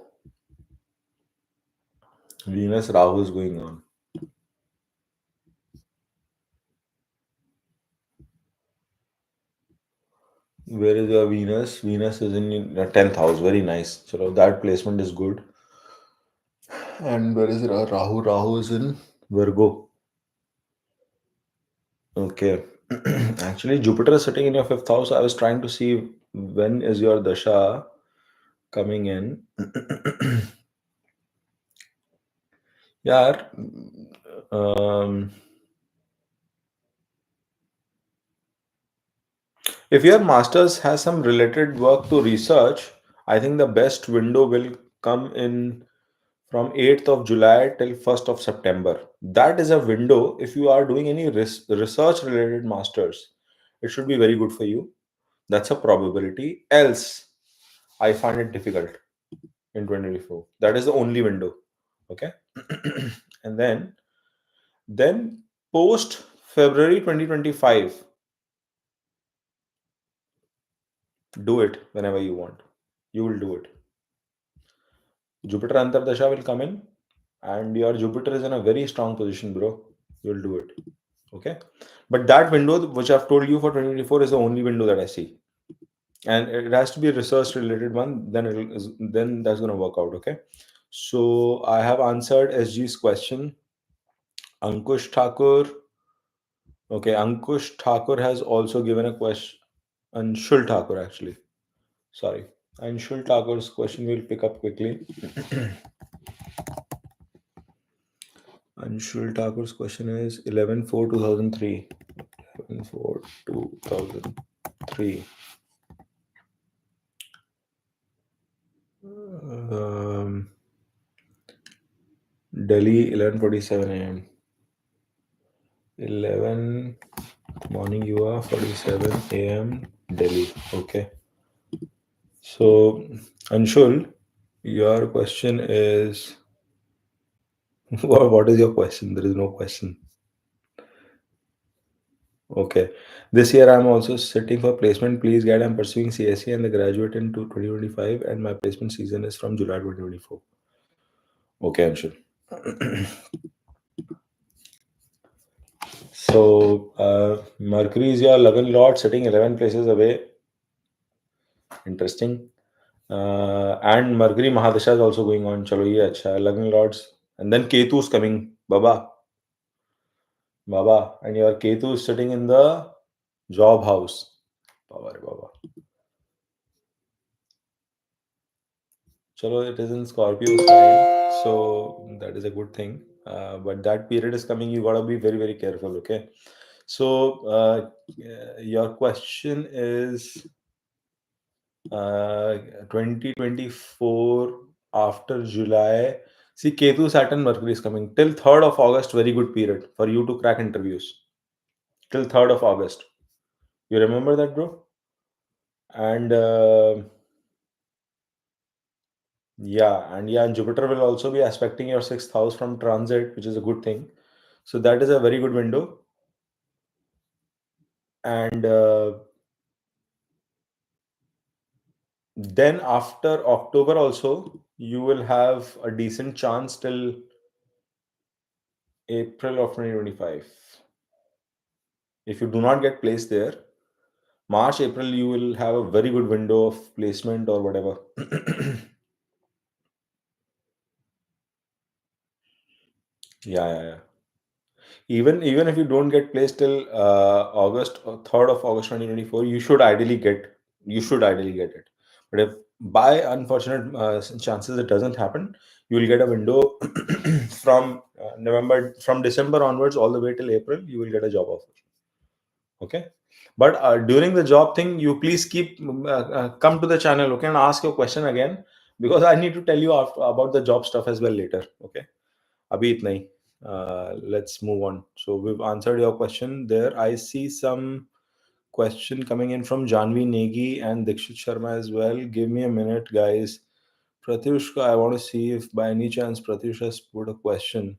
Venus Rahu is going on. Where is your Venus? Venus is in your 10th house. Very nice. So that placement is good. And where is it? Rahu? Rahu is in Virgo. Okay. Actually, Jupiter is sitting in your 5th house. I was trying to see when is your dasha coming in. Yeah. If your master's has some related work to research, I think the best window will come in from 8th of July till 1st of September. That is a window. If you are doing any research related masters, it should be very good for you. That's a probability. Else, I find it difficult in 2024. That is the only window. Okay. And then post February 2025, do it whenever you want. You will do it. Jupiter Antardasha will come in, and your Jupiter is in a very strong position, bro. You'll do it. Okay. But that window, which I've told you for 2024, is the only window that I see. And it has to be a research related one, then that's going to work out. Okay. So I have answered SG's question. Ankush Thakur. Okay. Ankush Thakur has also given a question. Anshul Thakur, actually. Sorry. Anshul Thakur's question we'll pick up quickly. Anshul Thakur's question is 11/4/2003. 11/4/2003. Delhi, 11:47 a.m. 11 morning you are 47 a.m. Delhi. Okay. So, Anshul, your question is what is your question? There is no question. Okay. This year I'm also sitting for placement. Please guide. I'm pursuing CSE and the graduate in 2025, and my placement season is from July 2024. Okay, Anshul. So Mercury is your 11 lord sitting 11 places away. Interesting. And Mercury Mahadasha is also going on. Chalo, ye acha. 11 lords. And then Ketu is coming. Baba. And your Ketu is sitting in the job house. Baba. Chalo, it is in Scorpio sign. So that is a good thing. But that period is coming. You got to be very, very careful. Okay. So your question is 2024 after July. See, Ketu, Saturn, Mercury is coming till 3rd of August. Very good period for you to crack interviews. Till 3rd of August. You remember that, bro? And and Jupiter will also be aspecting your 6th house from transit, which is a good thing. So that is a very good window. And then after October also, you will have a decent chance till April of 2025. If you do not get placed there, March, April, you will have a very good window of placement or whatever. Yeah. Even if you don't get placed till August or 3rd of August 2024, you should ideally get it. But if by unfortunate chances it doesn't happen, you will get a window from December onwards all the way till April. You will get a job offer. Okay. But during the job thing, you please keep come to the channel, okay, and ask your question again, because I need to tell you about the job stuff as well later. Okay. Abhi itna hi. Let's move on. So we've answered your question there. I see some question coming in from Janvi Negi and Dikshit Sharma as well. Give me a minute, guys. Pratyushka, I want to see if by any chance Pratyush has put a question.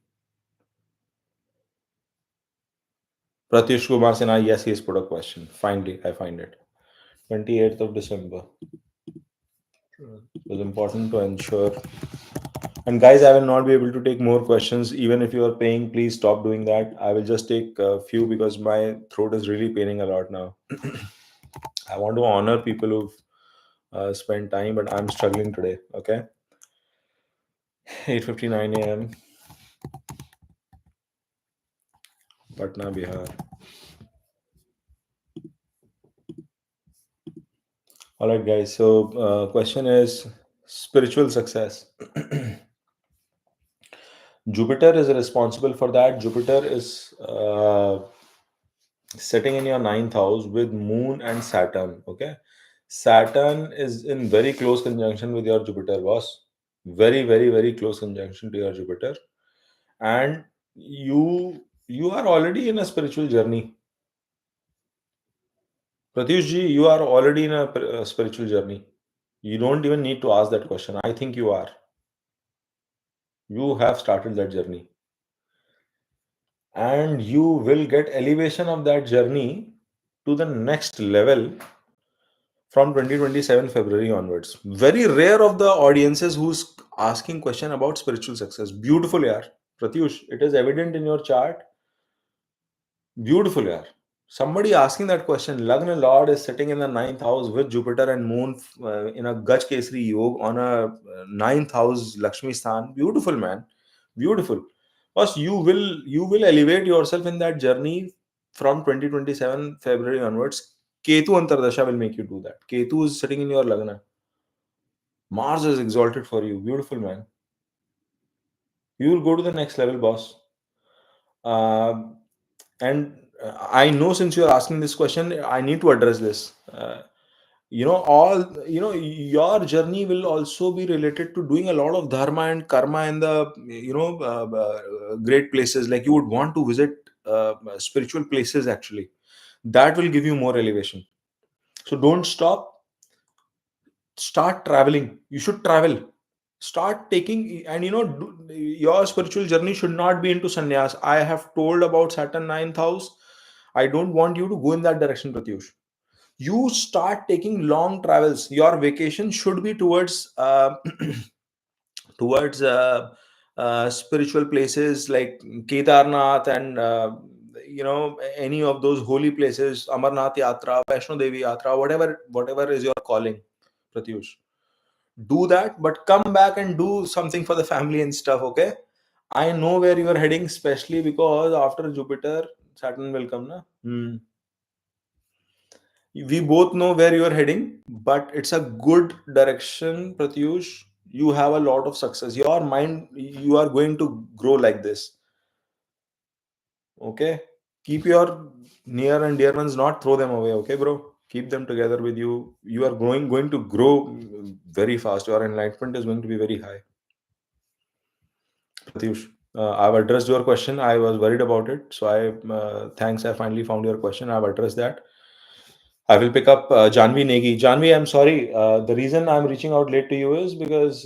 Pratyush Kumar Sinha, yes, he has put a question. Finally, I find it. 28th of December. It was important to ensure. And guys, I will not be able to take more questions. Even if you are paying, please stop doing that. I will just take a few because my throat is really paining a lot now. I want to honor people who've spent time, but I'm struggling today. Okay, 8:59 a.m. Patna, Bihar. All right, guys. So, question is spiritual success. Jupiter is responsible for that. Jupiter is sitting in your ninth house with Moon and Saturn. Okay, Saturn is in very close conjunction with your Jupiter, boss. Very, very, very close conjunction to your Jupiter, and you are already in a spiritual journey. Pratyush ji, you are already in a spiritual journey. You don't even need to ask that question. I think you are. You have started that journey, and you will get elevation of that journey to the next level from 2027 February onwards. Very rare of the audiences who's asking question about spiritual success. Beautiful, yaar. Pratyush, it is evident in your chart. Beautiful, yaar. Somebody asking that question. Lagna Lord is sitting in the ninth house with Jupiter and Moon in a Gaj Kesri Yog on a ninth house Lakshmi Sthan. Beautiful, man. Beautiful. Plus, you will elevate yourself in that journey from 2027 February onwards. Ketu Antardasha will make you do that. Ketu is sitting in your Lagna. Mars is exalted for you. Beautiful, man. You will go to the next level, boss. Um and I know since you are asking this question, I need to address this. All your journey will also be related to doing a lot of dharma and karma in the great places. Like you would want to visit spiritual places. Actually, that will give you more elevation. So don't stop. Start traveling. You should travel. Start taking, and your spiritual journey should not be into sannyas. I have told about Saturn ninth house. I don't want you to go in that direction, Pratyush. You start taking long travels. Your vacation should be towards towards spiritual places like Kedarnath and any of those holy places, Amarnath Yatra, Vaishno Devi Yatra, whatever is your calling, Pratyush. Do that, but come back and do something for the family and stuff. Okay, I know where you are heading, especially because after Jupiter, Saturn will come, na. We both know where you are heading, but it's a good direction, Pratyush. You have a lot of success. Your mind, you are going to grow like this. Okay, keep your near and dear ones, not throw them away. Okay, bro, keep them together with you. You are going to grow very fast. Your enlightenment is going to be very high. Pratyush, I've addressed your question. I was worried about it, so thanks. I finally found your question. I've addressed that. I will pick up Janvi Negi. Janvi, I'm sorry. The reason I'm reaching out late to you is because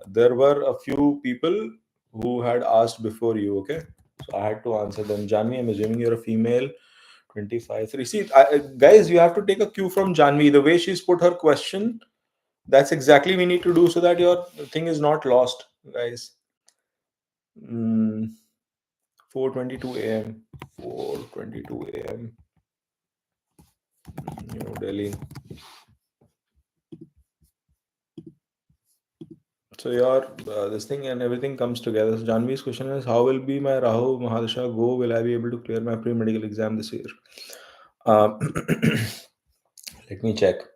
there were a few people who had asked before you. Okay, so I had to answer them. Janvi, I'm assuming you're a female, 25. So, see, guys, you have to take a cue from Janvi. The way she's put her question, that's exactly we need to do so that your thing is not lost, guys. 4:22 a.m. 4:22 a.m. New Delhi. So your this thing and everything comes together. So Janvi's question is, how will be my Rahu Mahadasha go? Will I be able to clear my pre-medical exam this year? Uh, let me check.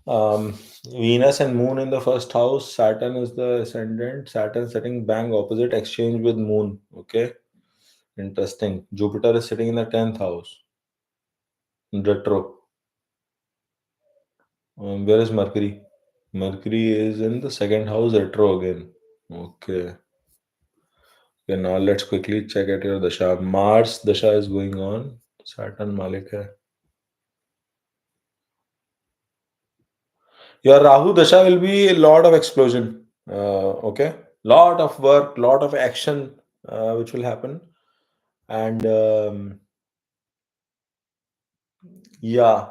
Venus and Moon in the first house. Saturn is the ascendant. Saturn sitting bang opposite exchange with Moon. Okay, interesting. Jupiter is sitting in the 10th house. Retro. Where is Mercury? Mercury is in the second house retro again. Okay. Okay, now let's quickly check at your dasha. Mars dasha is going on. Saturn Malik hai. Your Rahu Dasha will be a lot of explosion. Okay, lot of work, lot of action, which will happen, and yeah,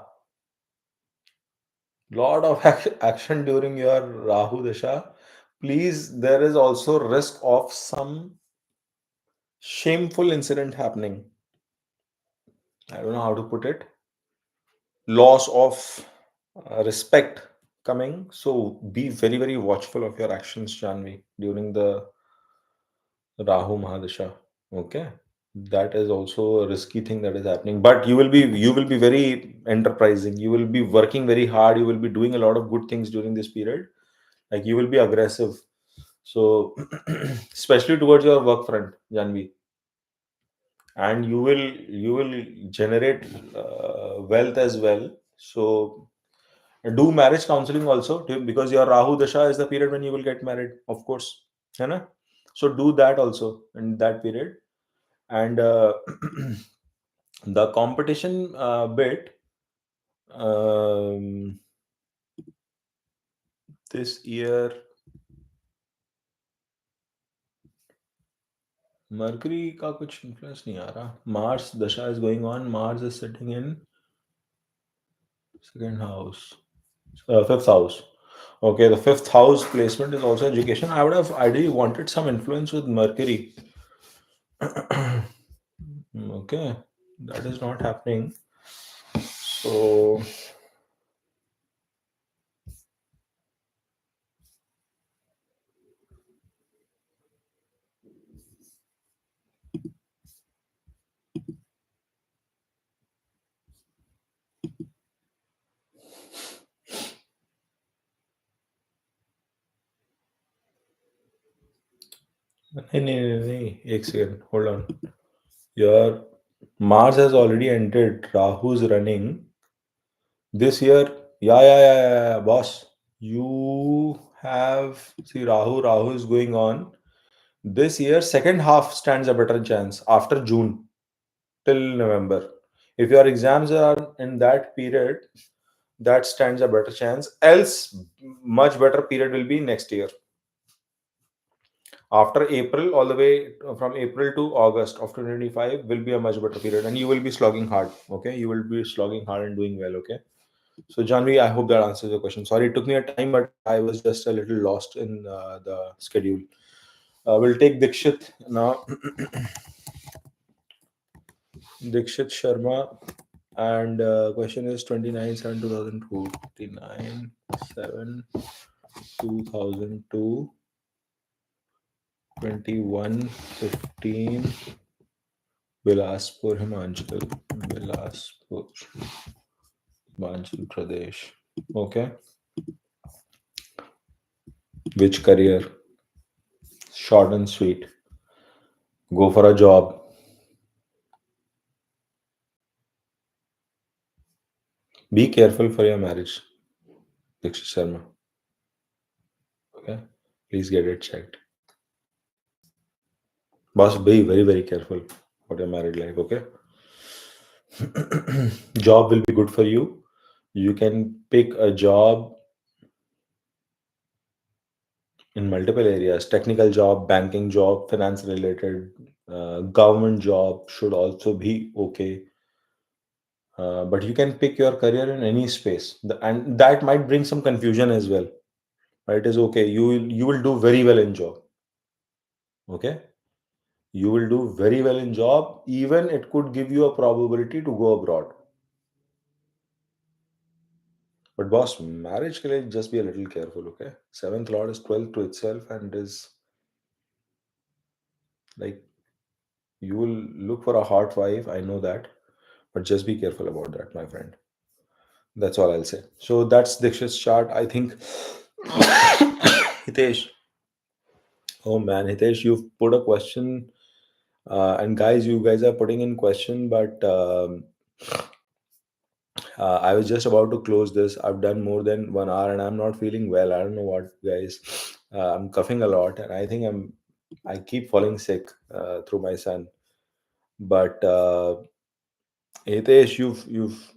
lot of action during your Rahu Dasha. Please, there is also risk of some shameful incident happening. I don't know how to put it. Loss of respect coming. So be very, very watchful of your actions, Janvi, during the Rahu Mahadasha. Okay. That is also a risky thing that is happening. But you will be very enterprising. You will be working very hard. You will be doing a lot of good things during this period. Like you will be aggressive. So especially towards your work front, Janvi. And you will generate wealth as well. So do marriage counseling also because your Rahu Dasha is the period when you will get married, of course. है ना? So do that also in that period. And the competition bit, um, this year, Mercury का कुछ influence नहीं आ रहा. Mars Dasha is going on. Mars is sitting in second house, fifth house. Okay, the fifth house placement is also education. I would have ideally wanted some influence with Mercury. Okay, that is not happening. So नहीं, एक second, hold on. Your Mars has already entered. Rahu's running this year. Yeah, boss. You have see Rahu is going on this year. Second half stands a better chance after June till November. If your exams are in that period, that stands a better chance. Else, much better period will be next year. After April, all the way from April to August of 2025 will be a much better period, and you will be slogging hard. Okay, you will be slogging hard and doing well. Okay, so Janvi, I hope that answers your question. Sorry, it took me a time, but I was just a little lost in the schedule. We'll take Dikshit now. Dikshit Sharma, and question is 29/7/2002, 29/7/2002. 21:15 Bilaspur, Himachal. Bilaspur, Himachal Pradesh. Okay. Which career? Short and sweet. Go for a job. Be careful for your marriage, Dikshit Sharma. Okay. Please get it checked. Boss, be very, very careful about your married life. Okay. Job will be good for you. You can pick a job in multiple areas: technical job, banking job, finance related, government job should also be okay. But you can pick your career in any space, and that might bring some confusion as well. But it is okay. You will do very well in job. Okay, you will do very well in job. Even it could give you a probability to go abroad. But boss, marriage ke liye just be a little careful. Okay, seventh lord is 12th to itself and is like you will look for a hot wife. I know that, but just be careful about that, my friend. That's all I'll say. So that's Dikshit's chart. I think Hitesh. Oh man, Hitesh, you've put a question, and guys, you guys are putting in question, but I was just about to close this. I've done more than 1 hour, and I'm not feeling well. I don't know what, guys. I'm coughing a lot, and I think I keep falling sick through my son. But Hitesh, you've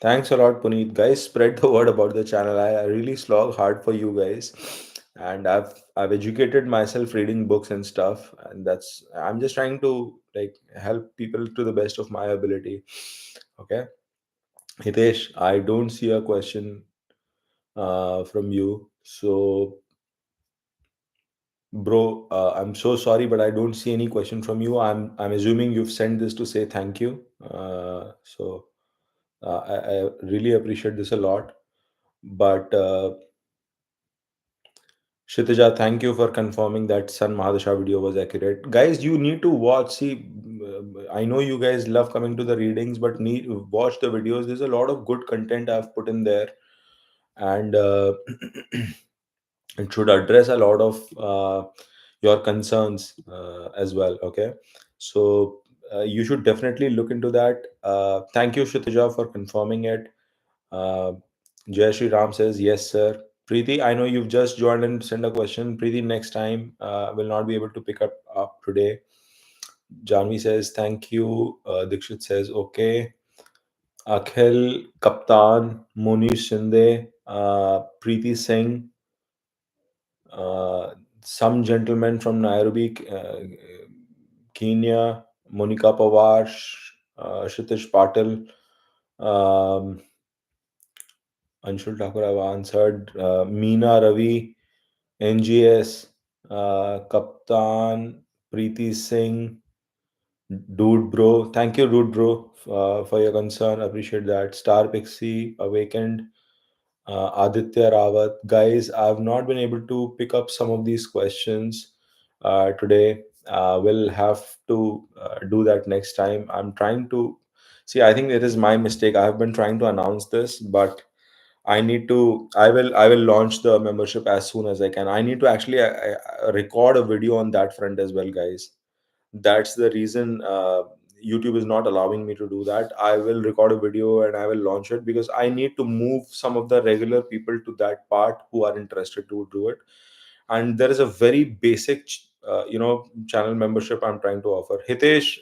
thanks a lot, Puneet. Guys, spread the word about the channel. I really slog hard for you guys, and I've educated myself reading books and stuff, and that's I'm just trying to like help people to the best of my ability. Okay, Hitesh, I don't see a question from you, so bro, I'm so sorry, but I don't see any question from you. I'm assuming you've sent this to say thank you. I really appreciate this a lot. But Kshitija, thank you for confirming that Sun Mahadasha video was accurate. Guys, you need to watch. See, I know you guys love coming to the readings, but need watch the videos. There's a lot of good content I've put in there, and it should address a lot of your concerns as well. Okay, so you should definitely look into that. Thank you, Kshitija, for confirming it. Uh, Jai Shri Ram says, yes, sir. Preeti, I know you've just joined and sent a question. Preeti, next time will not be able to pick up today. Janvi says, thank you. Dikshit says, okay. Akhil, Kaptan, Monish Shinde, Preeti Singh, uh, some gentleman from Nairobi, Kenya, Monica Pawar, Shitish Patil, um, Anshul Thakur, I've answered. Meena Ravi, NGS, Kaptan, Preeti Singh, Dude Bro. Thank you, Dude Bro, for your concern. Appreciate that. Star Pixie, Awakened, Aditya Rawat. Guys, I've not been able to pick up some of these questions today. We'll have to do that next time. I'm trying to see, I think it is my mistake. I have been trying to announce this, but I need to. I will launch the membership as soon as I can. I need to actually record a video on that front as well, guys. That's the reason YouTube is not allowing me to do that. I will record a video and I will launch it because I need to move some of the regular people to that part who are interested to do it. And there is a very basic, channel membership I'm trying to offer. Hitesh,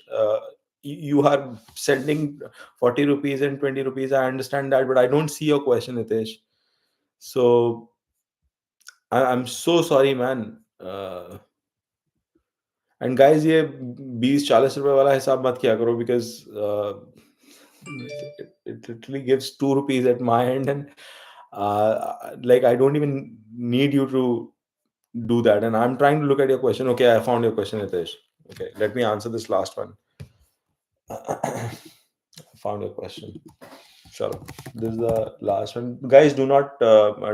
you are sending 40 rupees and 20 rupees. I understand that, but I don't see your question, Hitesh. So I'm so sorry, man. And guys ये 20-40 रुपए वाला हिसाब मत किया करो because it literally gives 2 rupees at my end, and like I don't even need you to do that. And I'm trying to look at your question. Okay, I found your question, Hitesh. Okay, let me answer this last one. I found your question. Sure. This is the last one. Guys, do not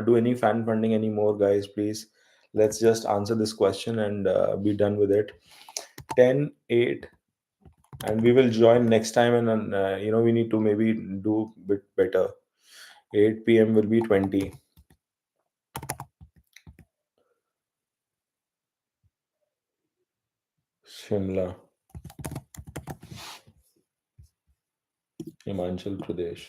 do any fan funding anymore, guys. Please, let's just answer this question and be done with it. 10, 8, and we will join next time. And we need to maybe do a bit better. 8 p.m. will be 20. Shimla, Himachal Pradesh.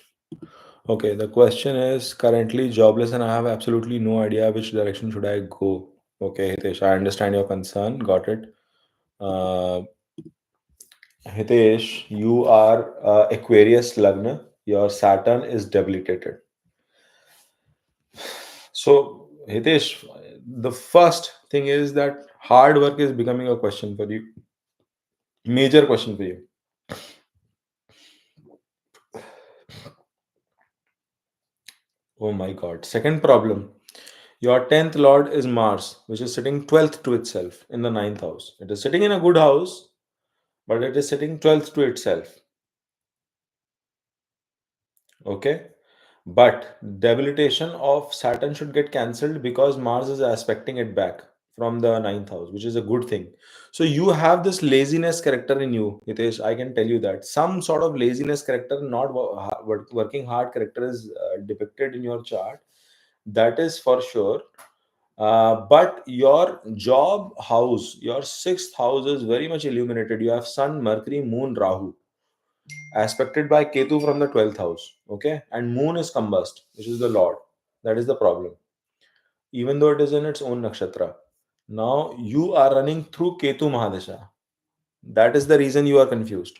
Okay, the question is currently jobless and I have absolutely no idea which direction should I go. Okay, Hitesh, I understand your concern. Got it. Uh, Hitesh, you are Aquarius Lagna. Your Saturn is debilitated. So, Hitesh, the first thing is that hard work is becoming a question for you. Major question for you. Oh my God. Second problem. Your 10th lord is Mars, which is sitting 12th to itself in the ninth house. It is sitting in a good house, but it is sitting 12th to itself. Okay. But debilitation of Saturn should get cancelled because Mars is aspecting it back from the ninth house, which is a good thing. So you have this laziness character in you, Hitesh. I can tell you that some sort of laziness character, not working hard character, is depicted in your chart. That is for sure. But your job house, your sixth house is very much illuminated. You have Sun, Mercury, Moon, Rahu aspected by Ketu from the 12th house. Okay, and Moon is combust, which is the Lord. That is the problem. Even though it is in its own nakshatra. Now you are running through Ketu Mahadasha. That is the reason you are confused.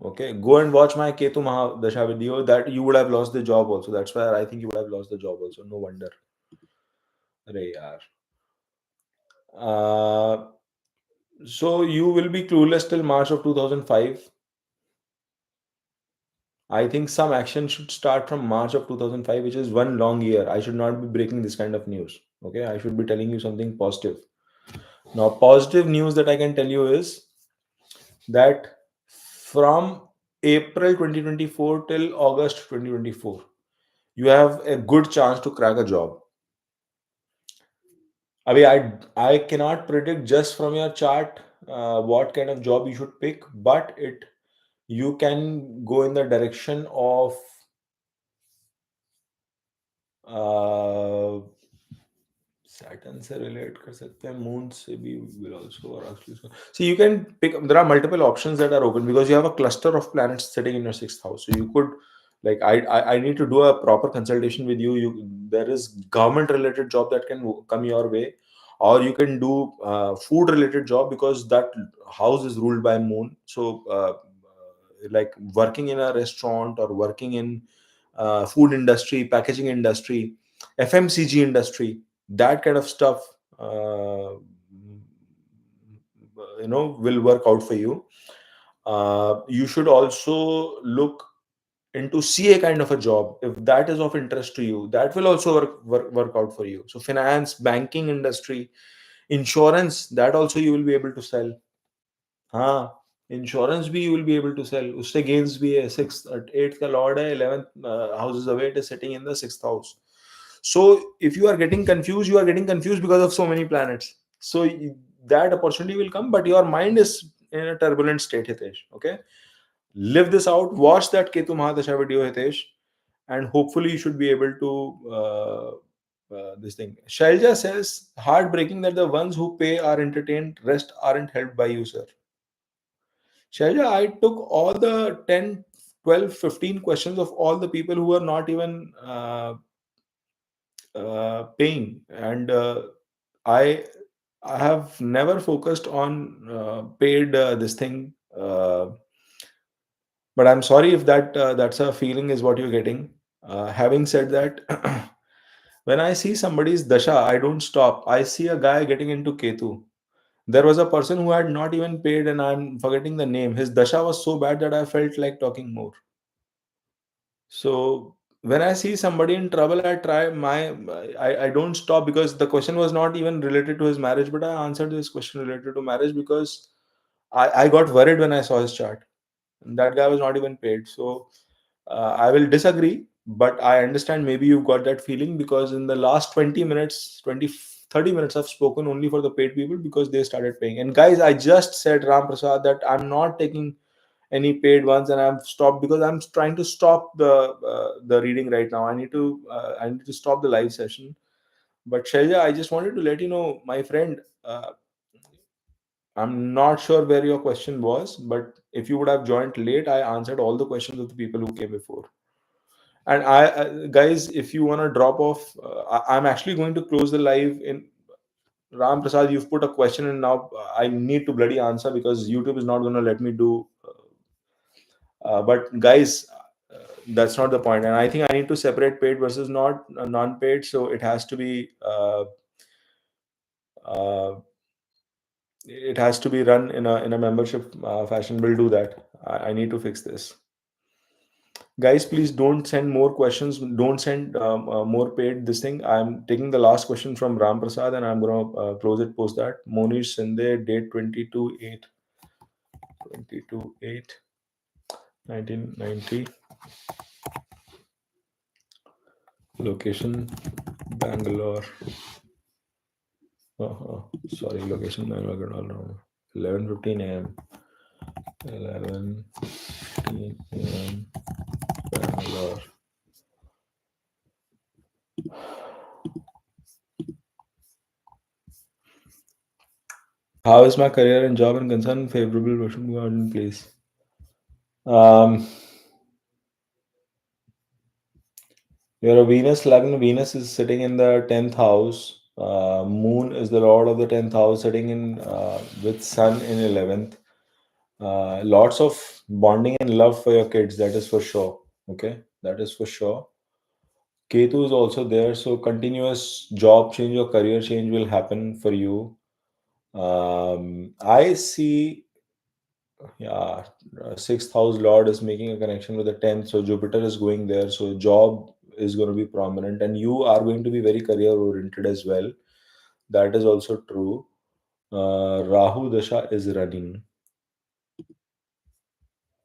Okay, go and watch my Ketu Mahadasha video. That you would have lost the job also. That's why I think you would have lost the job also. No wonder. Arey yaar. Uh, so you will be clueless till March of 2005. I think some action should start from March of 2005, which is one long year. I should not be breaking this kind of news. Okay, I should be telling you something positive. Now, positive news that I can tell you is that from April 2024 till August 2024, you have a good chance to crack a job. I cannot predict just from your chart what kind of job you should pick, but it you can go in the direction of uh, Saturn से relate कर सकते हैं, moon से भी will also, or actually see, you can pick. There are multiple options that are open because you have a cluster of planets sitting in your sixth house. So you could, like, I need to do a proper consultation with you. There is government related job that can come your way, or you can do food related job because that house is ruled by moon. So like working in a restaurant or working in food industry, packaging industry, FMCG industry, that kind of stuff will work out for you. You should also look into CA kind of a job if that is of interest to you. That will also work out for you. So finance, banking industry, insurance, that also you will be able to sell. हाँ, insurance भी you will be able to sell. उससे gains भी है. Sixth, eighth का lord है, 11th house is away. It is sitting in the sixth house. So if you are getting confused, you are getting confused because of so many planets. So that opportunity will come, but your mind is in a turbulent state, Hitesh. Okay, live this out. Watch that Ketu Mahadasha video, Hitesh, and hopefully you should be able to this thing. Shailja says, heartbreaking that the ones who pay are entertained, rest aren't helped by you, sir. Shailja, I took all the 10, 12, 15 questions of all the people who are not even paying, and I I have never focused on paid this thing. But I'm sorry if that's a feeling is what you're getting. Having said that, when I see somebody's dasha, I don't stop. I see a guy getting into Ketu. There was a person who had not even paid, and I'm forgetting the name. His dasha was so bad that I felt like talking more. So when I see somebody in trouble, I try I don't stop because the question was not even related to his marriage, but I answered this question related to marriage because I got worried when I saw his chart. That guy was not even paid. So I will disagree, but I understand maybe you've got that feeling because in the last 20 minutes, 30 minutes, I've spoken only for the paid people because they started paying. And guys, I just said, Ram Prasad, that I'm not taking any paid ones, and I've stopped because I'm trying to stop the reading right now. I need to stop the live session. But Shailja, I just wanted to let you know, my friend, I'm not sure where your question was, but if you would have joined late, I answered all the questions of the people who came before. And guys, if you want to drop off, I'm actually going to close the live in. Ram Prasad, you've put a question, and now I need to bloody answer because YouTube is not going to let me do. But guys, that's not the point, and I think I need to separate paid versus not non-paid. So it has to be. Uh, it has to be run in a membership fashion. We'll do that. I need to fix this. Guys, please don't send more questions. Don't send more paid this thing. I'm taking the last question from Ram Prasad, and I'm going to close it post that. Monish Sinde, date 22/8, 22/8, 1990. Location, Bangalore. Sorry, location, Bangalore. 11:15 a.m. 11:15 a.m. Bangalore. How is my career and job and concern? Favorable version garden, please. You're a Venus Lagna. Venus is sitting in the 10th house. Moon is the lord of the 10th house, sitting in with Sun in 11th. Lots of bonding and love for your kids, that is for sure. Okay, that is for sure. Ketu is also there, so continuous job change or career change will happen for you. I see, yeah, sixth house lord is making a connection with the 10th, so Jupiter is going there, so job is going to be prominent, and you are going to be very career oriented as well. That is also true. Rahu Dasha is running,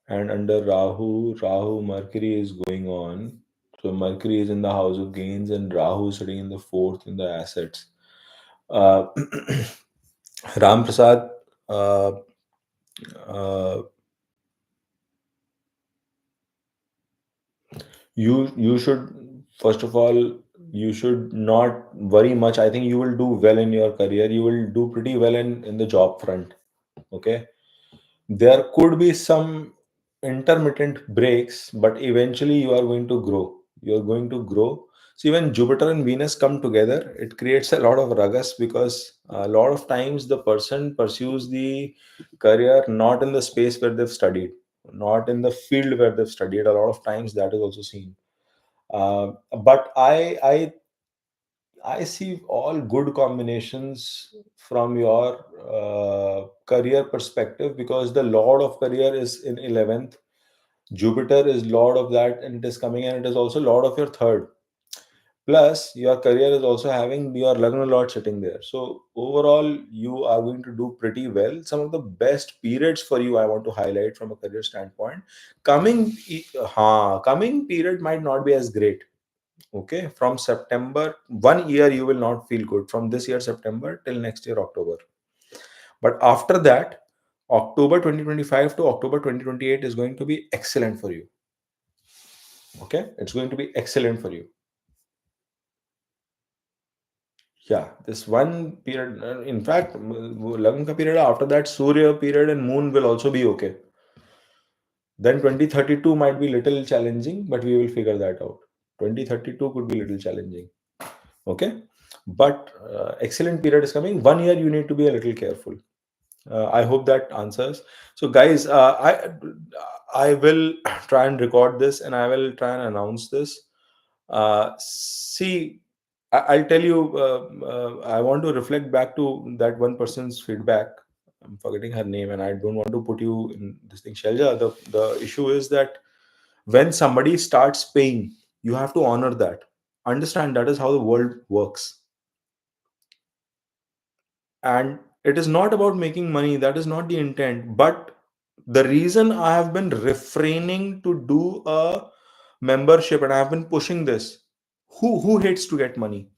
and under Rahu Mercury is going on. So Mercury is in the house of gains, and Rahu is sitting in the fourth in the assets. Uh, Ram Prasad, uh, uh, you should, first of all, you should not worry much. I think you will do well in your career. You will do pretty well in the job front. Okay, there could be some intermittent breaks, but eventually you are going to grow. You are going to grow. See, when Jupiter and Venus come together, it creates a lot of ruckus, because a lot of times the person pursues the career not in the space where they've studied, not in the field where they've studied. A lot of times that is also seen. But I see all good combinations from your career perspective, because the Lord of career is in 11th. Jupiter is Lord of that, and it is coming, and it is also Lord of your third. Plus, your career is also having your Lagna Lord sitting there. So, overall, you are going to do pretty well. Some of the best periods for you, I want to highlight from a career standpoint. Coming period might not be as great. Okay, from September, 1 year you will not feel good, from this year September till next year October. But after that, October 2025 to October 2028 is going to be excellent for you. Okay, it's going to be excellent for you. Yeah, this one period, in fact, Lagna ka period, after that Surya period and Moon will also be okay. Then 2032 might be little challenging, but we will figure that out. 2032 could be little challenging. Okay, but excellent period is coming. 1 year you need to be a little careful. I hope that answers. So guys, I will try and record this, and I will try and announce this. See, I'll tell you, I want to reflect back to that one person's feedback. I'm forgetting her name, and I don't want to put you in this thing, Shelja. The issue is that when somebody starts paying, you have to honor that. Understand, that is how the world works. And it is not about making money, that is not the intent. But the reason I have been refraining to do a membership, and I have been pushing this, who hates to get money?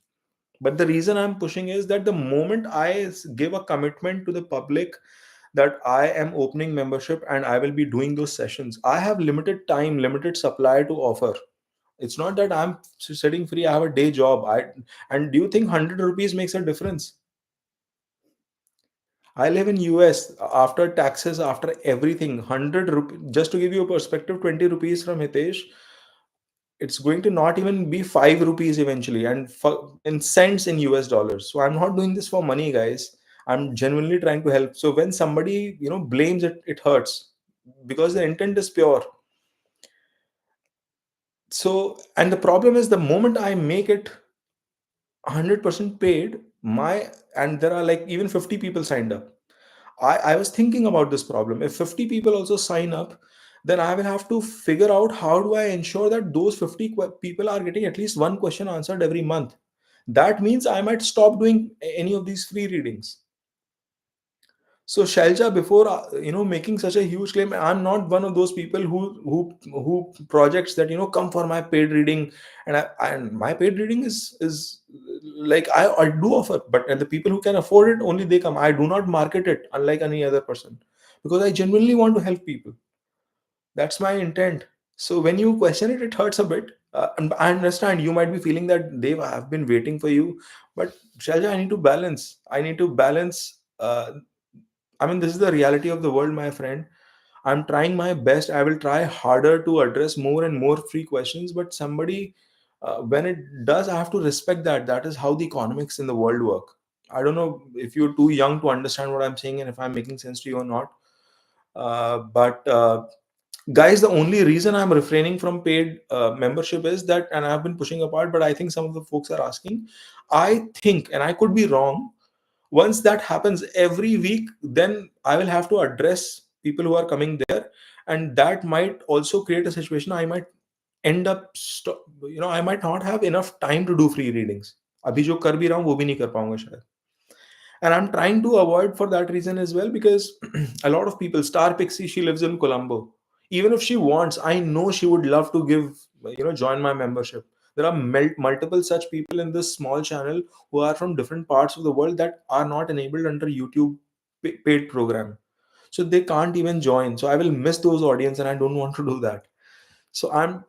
But the reason I'm pushing is that the moment give a commitment to the public that I am opening membership and I will be doing those sessions, I have limited time, limited supply to offer. It's not that I'm sitting free, I have a day job. And do you think 100 rupees makes a difference? I live in US. After taxes, after everything, 100 rupees. Just to give you a perspective, 20 rupees from Hitesh, it's going to not even be 5 rupees eventually, and in cents in US dollars. So I'm not doing this for money, guys. I'm genuinely trying to help. So when somebody blames it, it hurts, because the intent is pure. So, and the problem is, the moment I make it 100% paid, and there are like even 50 people signed up. I was thinking about this problem. If 50 people also sign up, then I will have to figure out how do I ensure that those 50 people are getting at least one question answered every month. That means I might stop doing any of these free readings. So Shailja, before making such a huge claim, I'm not one of those people who projects that come for my paid reading, and my paid reading is like I do offer, but and the people who can afford it, only they come. I do not market it unlike any other person, because I genuinely want to help people. That's my intent. So when you question it, it hurts a bit. And I understand you might be feeling that they have been waiting for you, but Shailja, I need to balance. I need to balance. I mean, this is the reality of the world, my friend. I'm trying my best. I will try harder to address more and more free questions. But somebody, when it does, I have to respect that. That is how the economics in the world work. I don't know if you're too young to understand what I'm saying and if I'm making sense to you or not. But guys, the only reason I'm refraining from paid membership is that, and I've been pushing apart, but I think some of the folks are asking. I think, and I could be wrong, once that happens every week, then I will have to address people who are coming there, and that might also create a situation. I might end up I might not have enough time to do free readings. अभी जो कर भी रहा हूँ वो भी नहीं कर पाऊंगा शायद. And I'm trying to avoid for that reason as well, because a lot of people, Star Pixie, she lives in Colombo. Even if she wants, I know she would love to give, join my membership. There are multiple such people in this small channel who are from different parts of the world that are not enabled under YouTube paid program, so they can't even join. So I will miss those audience, and I don't want to do that. So I'm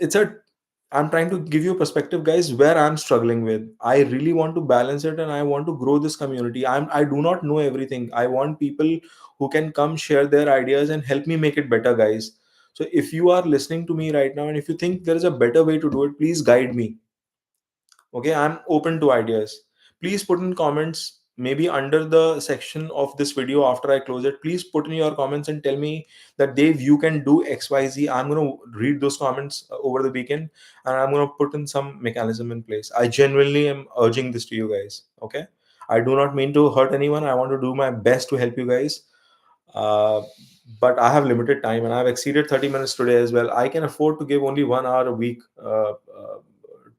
trying to give you a perspective, guys, where I'm struggling with. I really want to balance it, and I want to grow this community. I do not know everything. I want people who can come share their ideas and help me make it better, guys. So if you are listening to me right now, and if you think there is a better way to do it, please guide me. Okay, I'm open to ideas. Please put in comments, maybe under the section of this video after I close it. Please put in your comments and tell me that Dave, you can do XYZ. I'm going to read those comments over the weekend, and I'm going to put in some mechanism in place. I genuinely am urging this to you guys. Okay, I do not mean to hurt anyone. I want to do my best to help you guys. uh, but I have limited time, and I've exceeded 30 minutes today as well. I can afford to give only 1 hour a week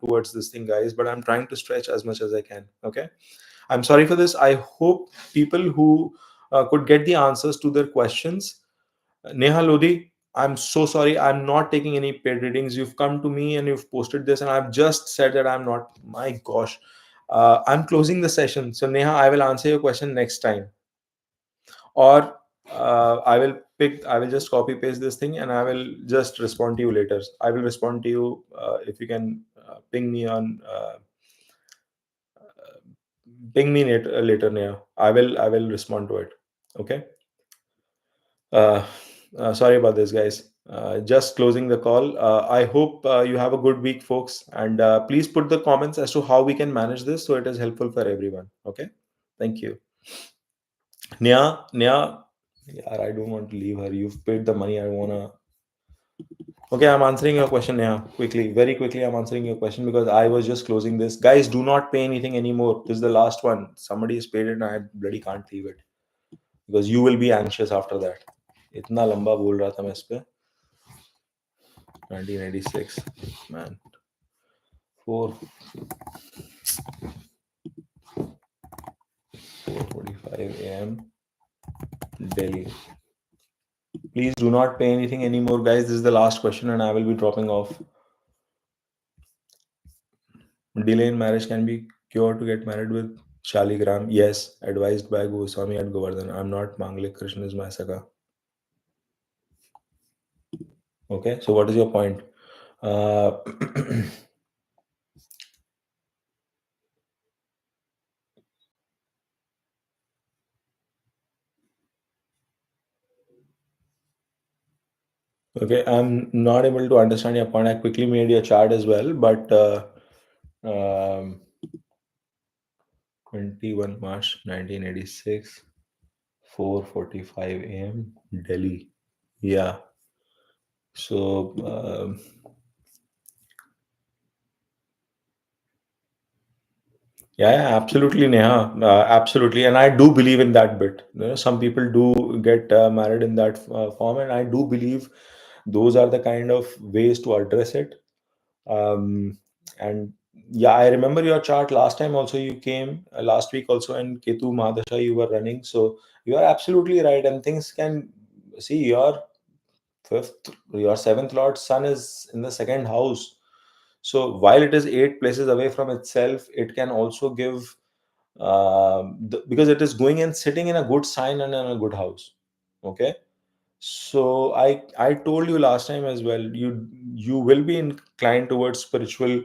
towards this thing, guys, but I'm trying to stretch as much as I can. Okay, I'm sorry for this. I hope people who could get the answers to their questions. Neha Lodi, I'm so sorry. I'm not taking any paid readings. You've come to me and you've posted this, and I've just said that I'm not. My gosh. I'm closing the session. So, Neha, I will answer your question next time. Or I will just copy paste this thing, and I will just respond to you later. I will respond to you if you can ping me on. Ping me later, Neha. I will respond to it. Okay. Uh, Sorry about this, guys. Just closing the call. I hope you have a good week, folks. And please put the comments as to how we can manage this so it is helpful for everyone. Okay. Thank you. Nya, yeah, I don't want to leave her. You've paid the money. I wanna. Okay, I'm answering your question, Nya. Quickly, very quickly, I'm answering your question because I was just closing this. Guys, do not pay anything anymore. This is the last one. Somebody has paid it, and I bloody can't leave it because you will be anxious after that. इतना लंबा बोल रहा था मैं इस पे. 1986, man. 4:45 a.m. Delhi. Please do not pay anything anymore, guys. This is the last question, and I will be dropping off. Delay in marriage can be cured to get married with Shaligram. Yes, advised by Goswami at Govardhan. I'm not Manglik. Krishna is my Saka. Okay, so what is your point? Uh, okay, I'm not able to understand your point. I quickly made your chart as well, but 21 March 1986, 4:45 a.m. Delhi. Yeah. So yeah, absolutely, Neha. Absolutely, and I do believe in that bit. Some people do get married in that form, and I do believe those are the kind of ways to address it. And yeah, I remember your chart last time. Also, you came last week also, and Ketu Mahadasha you were running. So you are absolutely right, and things can see your fifth, your seventh lord sun is in the second house. So while it is 8 places away from itself, it can also give because it is going and sitting in a good sign and in a good house. Okay, so I told you last time as well, you will be inclined towards spiritual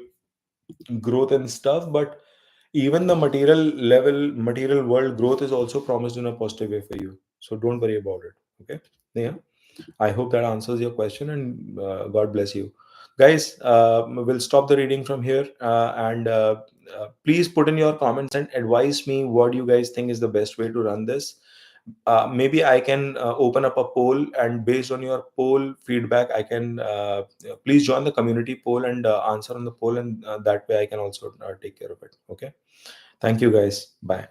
growth and stuff, but even the material world growth is also promised in a positive way for you, so don't worry about it. Okay. Yeah, I hope that answers your question, and God bless you. Guys, we'll stop the reading from here, and please put in your comments and advise me what you guys think is the best way to run this. Maybe I can open up a poll, and based on your poll feedback, I can please join the community poll and answer on the poll, and that way I can also take care of it. Okay. Thank you guys. Bye.